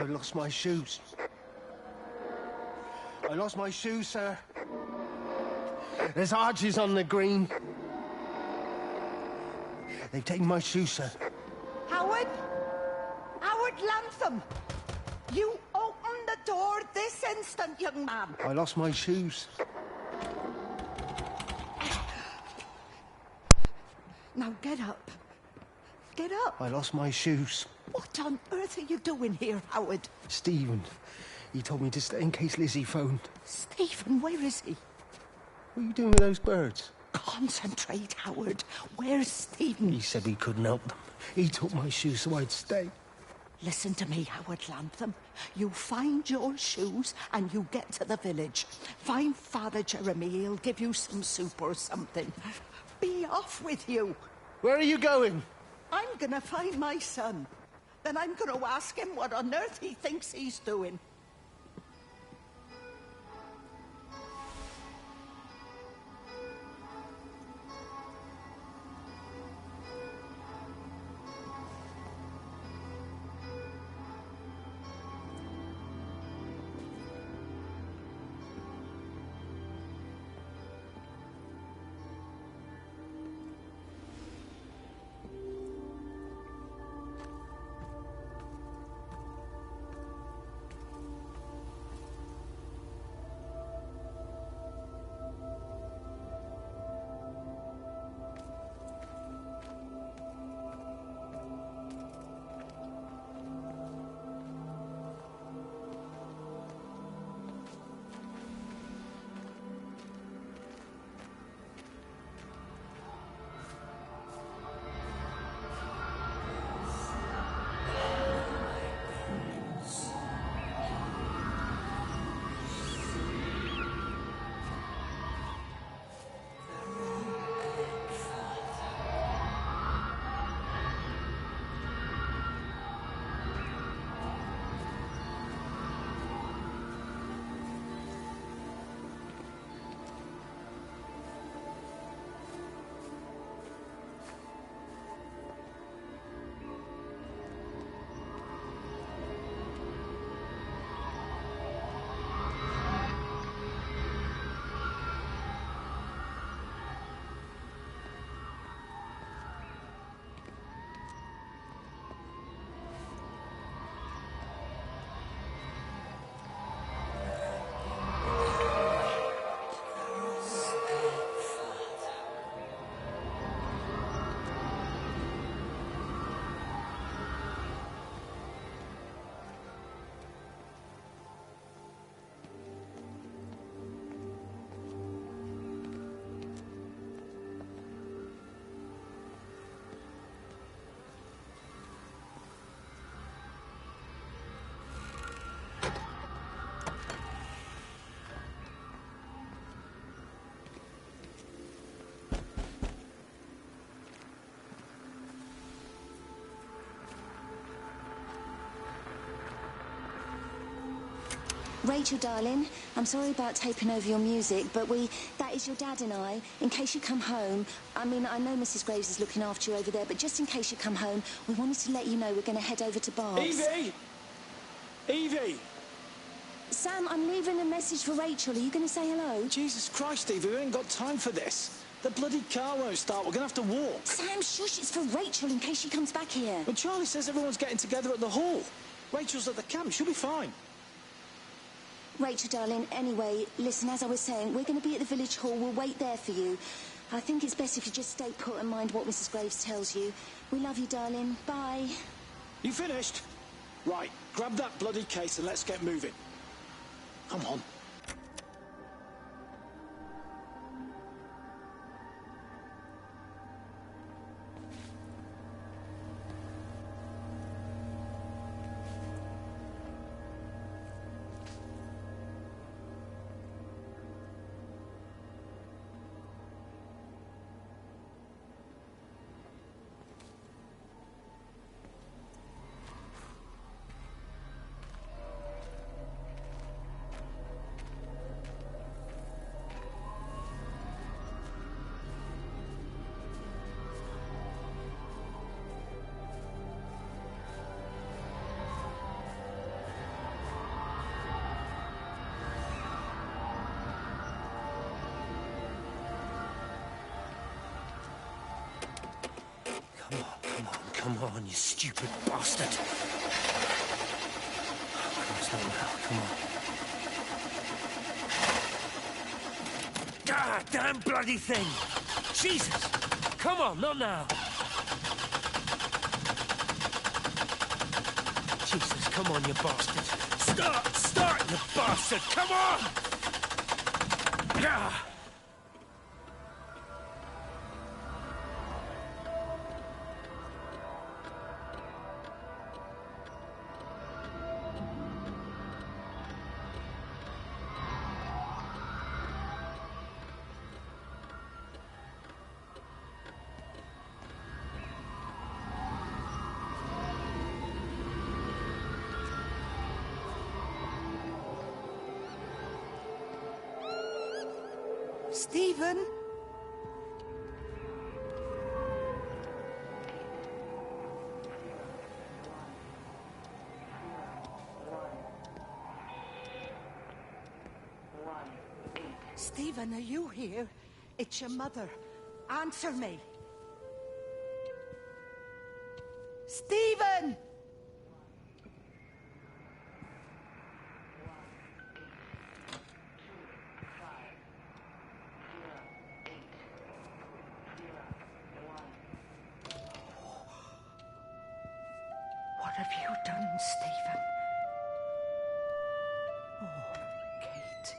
I lost my shoes. I lost my shoes, sir. There's arches on the green. They've taken my shoes, sir. Howard? Howard Lantham! You open the door this instant, young man. I lost my shoes. Now get up. Get up. I lost my shoes. What on earth are you doing here, Howard? Stephen, he told me to stay in case Lizzie phoned. Stephen, where is he? What are you doing with those birds? Concentrate, Howard. Where's Stephen? He said we couldn't help them. He took my shoes so I'd stay. Listen to me, Howard Lantham. You find your shoes and you get to the village. Find Father Jeremy. He'll give you some soup or something. Be off with you. Where are you going? I'm gonna find my son. Then I'm gonna ask him what on earth he thinks he's doing. Rachel, darling, I'm sorry about taping over your music, but that is your dad and I. In case you come home, I mean, I know Mrs. Graves is looking after you over there, but just in case you come home, we wanted to let you know we're going to head over to Barb's. Evie! Evie! Sam, I'm leaving a message for Rachel. Are you going to say hello? Jesus Christ, Evie, we ain't got time for this. The bloody car won't start. We're going to have to walk. Sam, shush, it's for Rachel in case she comes back here. But Charlie says everyone's getting together at the hall. Rachel's at the camp. She'll be fine. Rachel, darling, anyway, listen, as I was saying, we're going to be at the village hall. We'll wait there for you. I think it's best if you just stay put and mind what Mrs. Graves tells you. We love you, darling. Bye. You finished? Right, grab that bloody case and let's get moving. Come on. Come on, you stupid bastard. Christ, not now. Come on. God damn bloody thing! Jesus! Come on, not now. Jesus, come on, you bastard. Start, you bastard! Come on! Ah! Stephen? Stephen, are you here? It's your mother. Answer me. Stephen! What have you done, Stephen? Oh, Kate.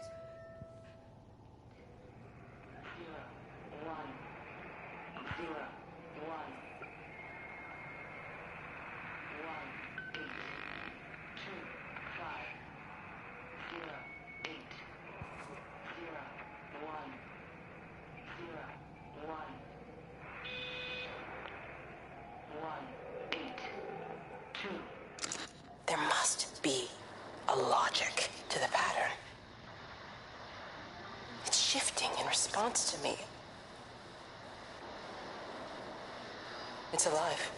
There must be a logic to the pattern. It's shifting in response to me. It's alive.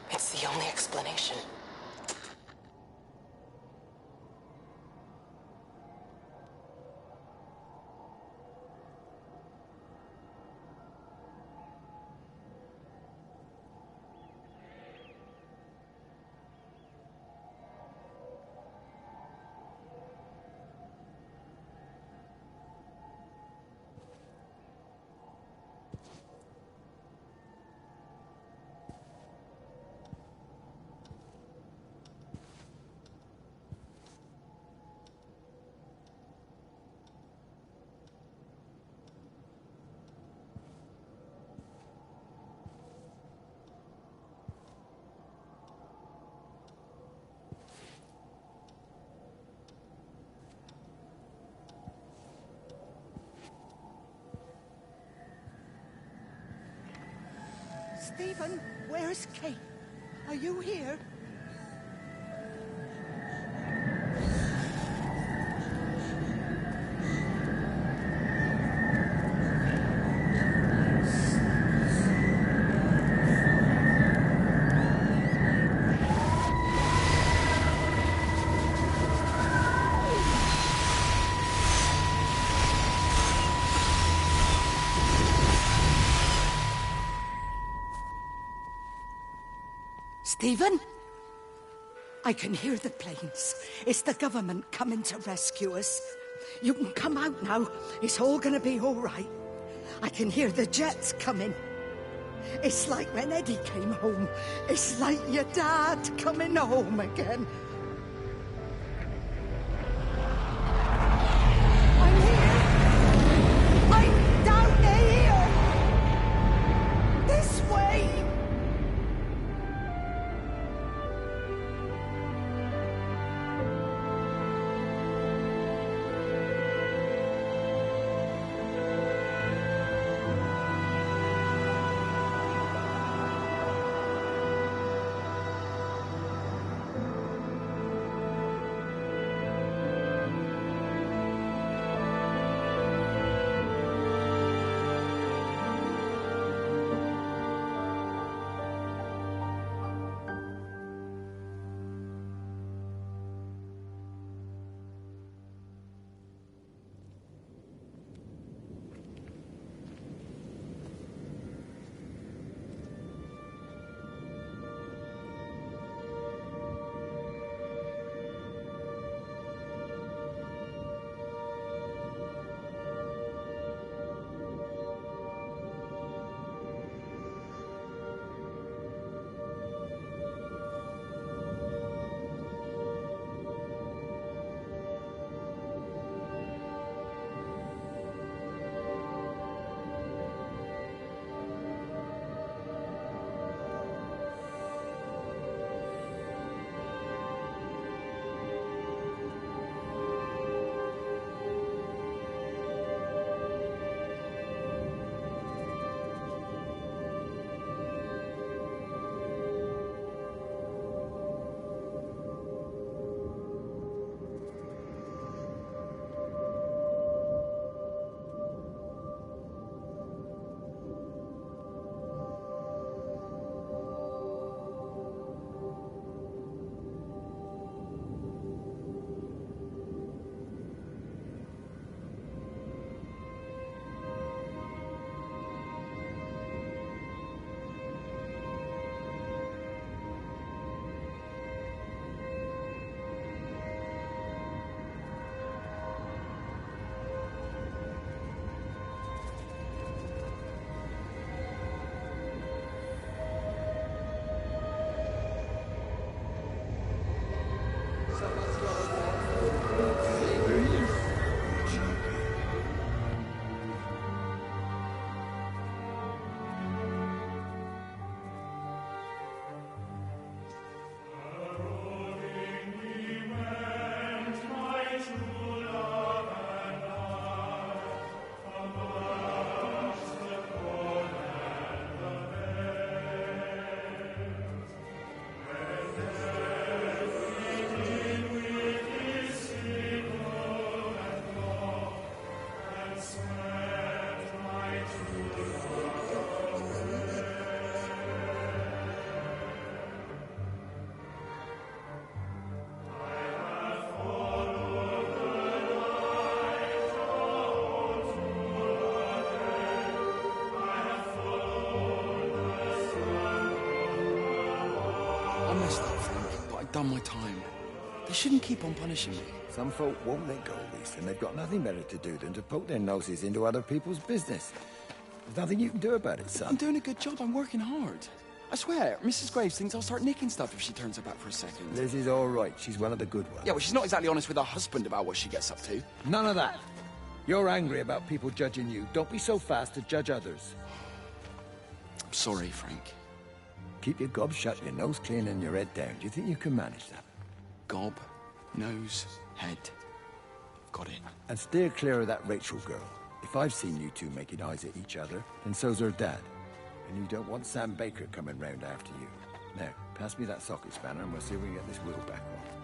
It's the only explanation. Stephen, where's Kate? Are you here? Stephen? I can hear the planes. It's the government coming to rescue us. You can come out now. It's all gonna be all right. I can hear the jets coming. It's like when Eddie came home. It's like your dad coming home again. I'm here. I'm down here. This way. Done my time. They shouldn't keep on punishing me. Some folk won't let go, Reese, and they've got nothing better to do than to poke their noses into other people's business. There's nothing you can do about it, son. I'm doing a good job. I'm working hard. I swear, Mrs. Graves thinks I'll start nicking stuff if she turns her back for a second. Lizzie's all right. She's one of the good ones. Yeah, well, she's not exactly honest with her husband about what she gets up to. None of that. You're angry about people judging you. Don't be so fast to judge others. I'm sorry, Frank. Keep your gob shut, your nose clean, and your head down. Do you think you can manage that? Gob, nose, head. Got it. And steer clear of that Rachel girl. If I've seen you two making eyes at each other, then so's her dad. And you don't want Sam Baker coming round after you. Now, pass me that socket spanner and we'll see if we can get this wheel back on.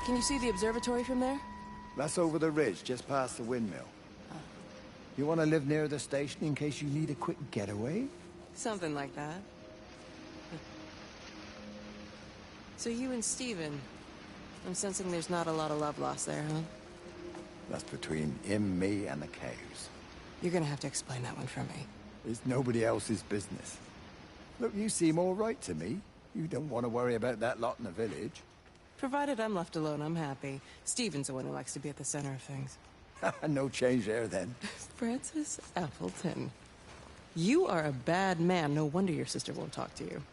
Can you see the observatory from there? That's over the ridge, just past the windmill. You want to live near the station in case you need a quick getaway? Something like that. So you and Stephen, I'm sensing there's not a lot of love lost there, huh? That's between him, me, and the cows. You're gonna have to explain that one for me. It's nobody else's business. Look, you seem all right to me. You don't want to worry about that lot in the village. Provided I'm left alone, I'm happy. Stephen's the one who likes to be at the center of things. No change there, then. Francis Appleton. You are a bad man. No wonder your sister won't talk to you.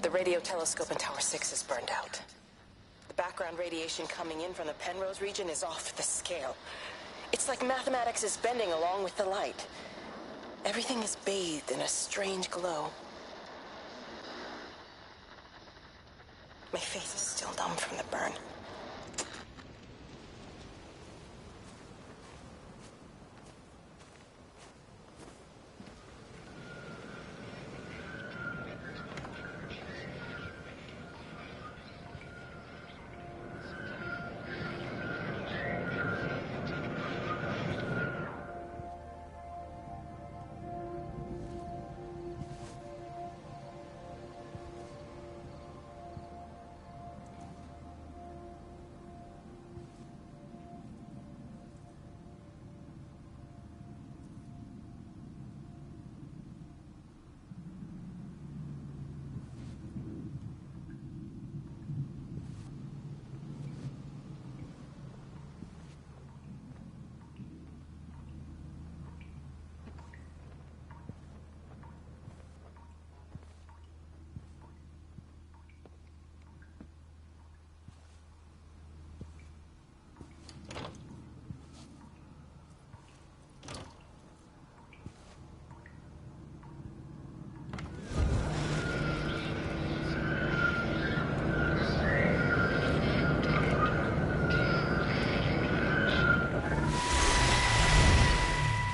The radio telescope in Tower 6 is burned out. The background radiation coming in from the Penrose region is off the scale. It's like mathematics is bending along with the light. Everything is bathed in a strange glow. My face is still numb from the burn.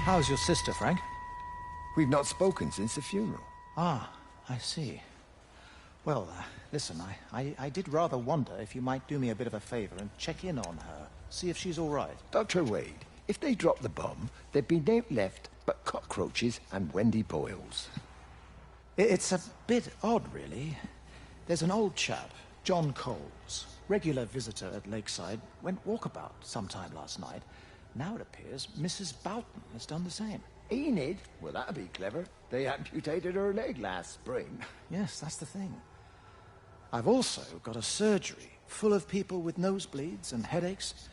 How's your sister, Frank? We've not spoken since the funeral. Ah, I see. Well, listen, I did rather wonder if you might do me a bit of a favor and check in on her, see if she's all right. Dr. Wade, if they dropped the bomb, there'd be no left but cockroaches and Wendy Boyles. It's a bit odd, really. There's an old chap, John Coles, regular visitor at Lakeside, went walkabout sometime last night. Now it appears Mrs. Boughton has done the same. Enid? Well, that'd be clever. They amputated her leg last spring. Yes, that's the thing. I've also got a surgery full of people with nosebleeds and headaches.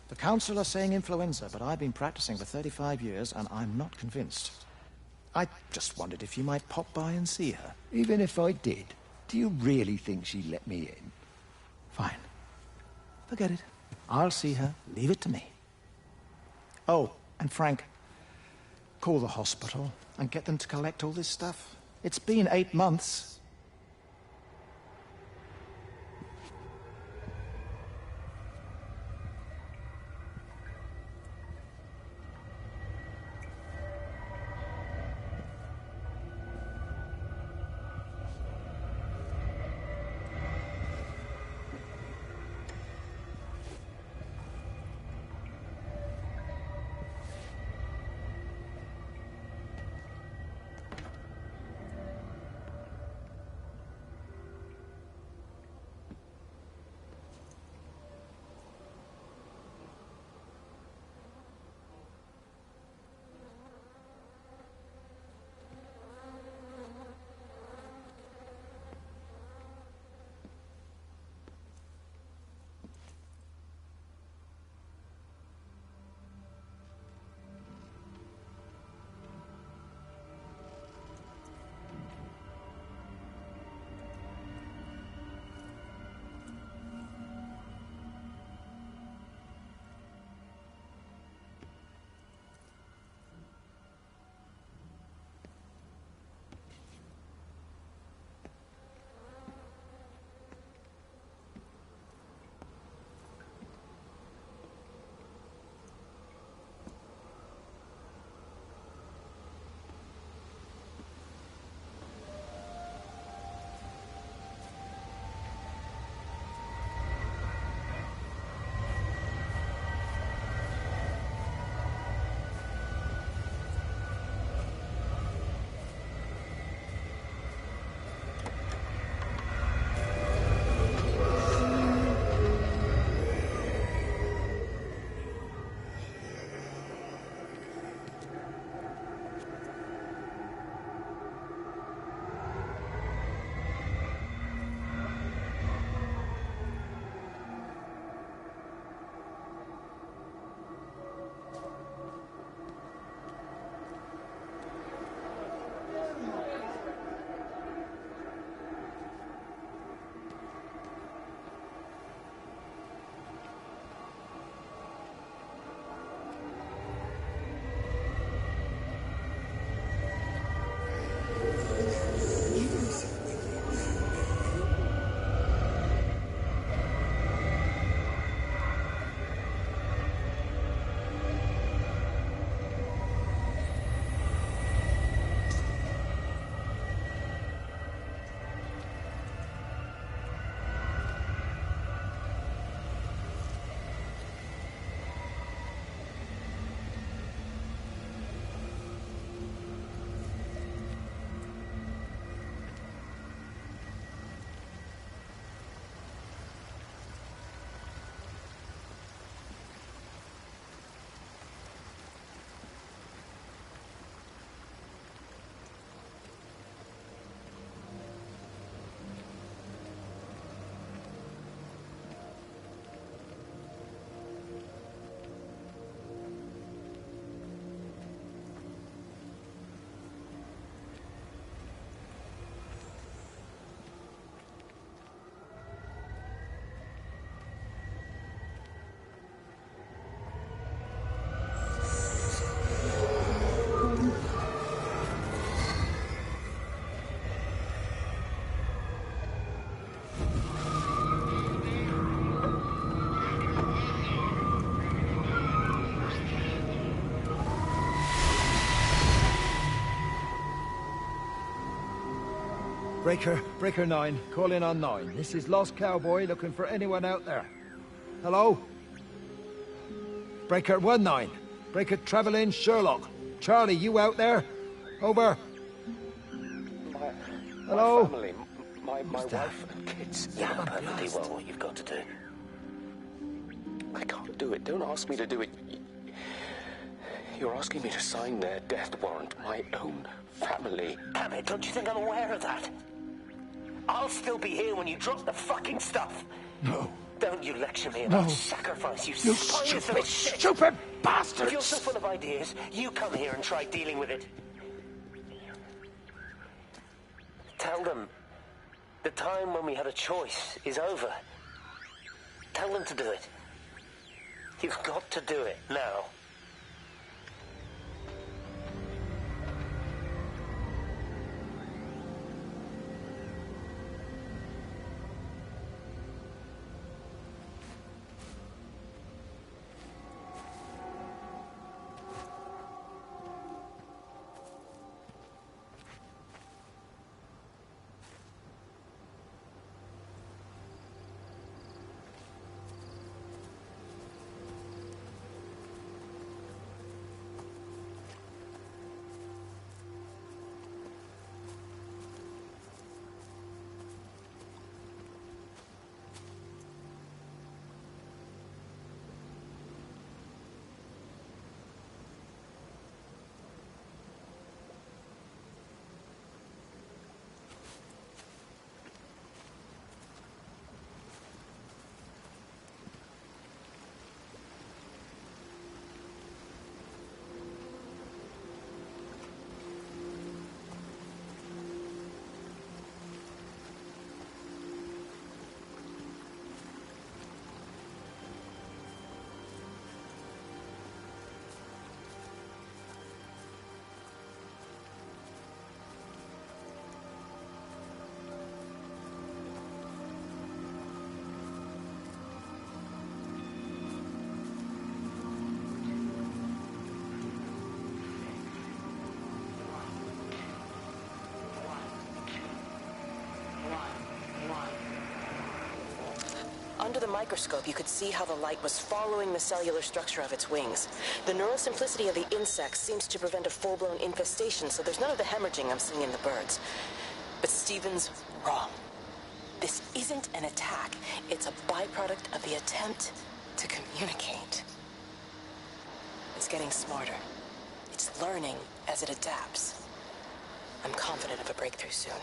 The council are saying influenza, but I've been practicing for 35 years and I'm not convinced. I just wondered if you might pop by and see her. Even if I did, do you really think she'd let me in? Fine. Forget it. I'll see her. Leave it to me. Oh, and Frank, Call the hospital and get them to collect all this stuff. It's been 8 months. Breaker 9, call in on 9. This is Lost Cowboy looking for anyone out there. Hello? Breaker 19. Breaker Travelin' Sherlock. Charlie, you out there? Over. Hello? My family, my wife and kids. You know perfectly well what you've got to do. I can't do it. Don't ask me to do it. You're asking me to sign their death warrant. My own family. Damn it, don't you think I'm aware of that? I'll still be here when you drop the fucking stuff. No. Don't you lecture me about sacrifice, you spineless little shit. Stupid bastards! If you're so full of ideas, you come here and try dealing with it. Tell them the time when we had a choice is over. Tell them to do it. You've got to do it now. Under the microscope, you could see how the light was following the cellular structure of its wings. The neural simplicity of the insects seems to prevent a full-blown infestation, so there's none of the hemorrhaging I'm seeing in the birds. But Stephen's wrong. This isn't an attack. It's a byproduct of the attempt to communicate. It's getting smarter. It's learning as it adapts. I'm confident of a breakthrough soon.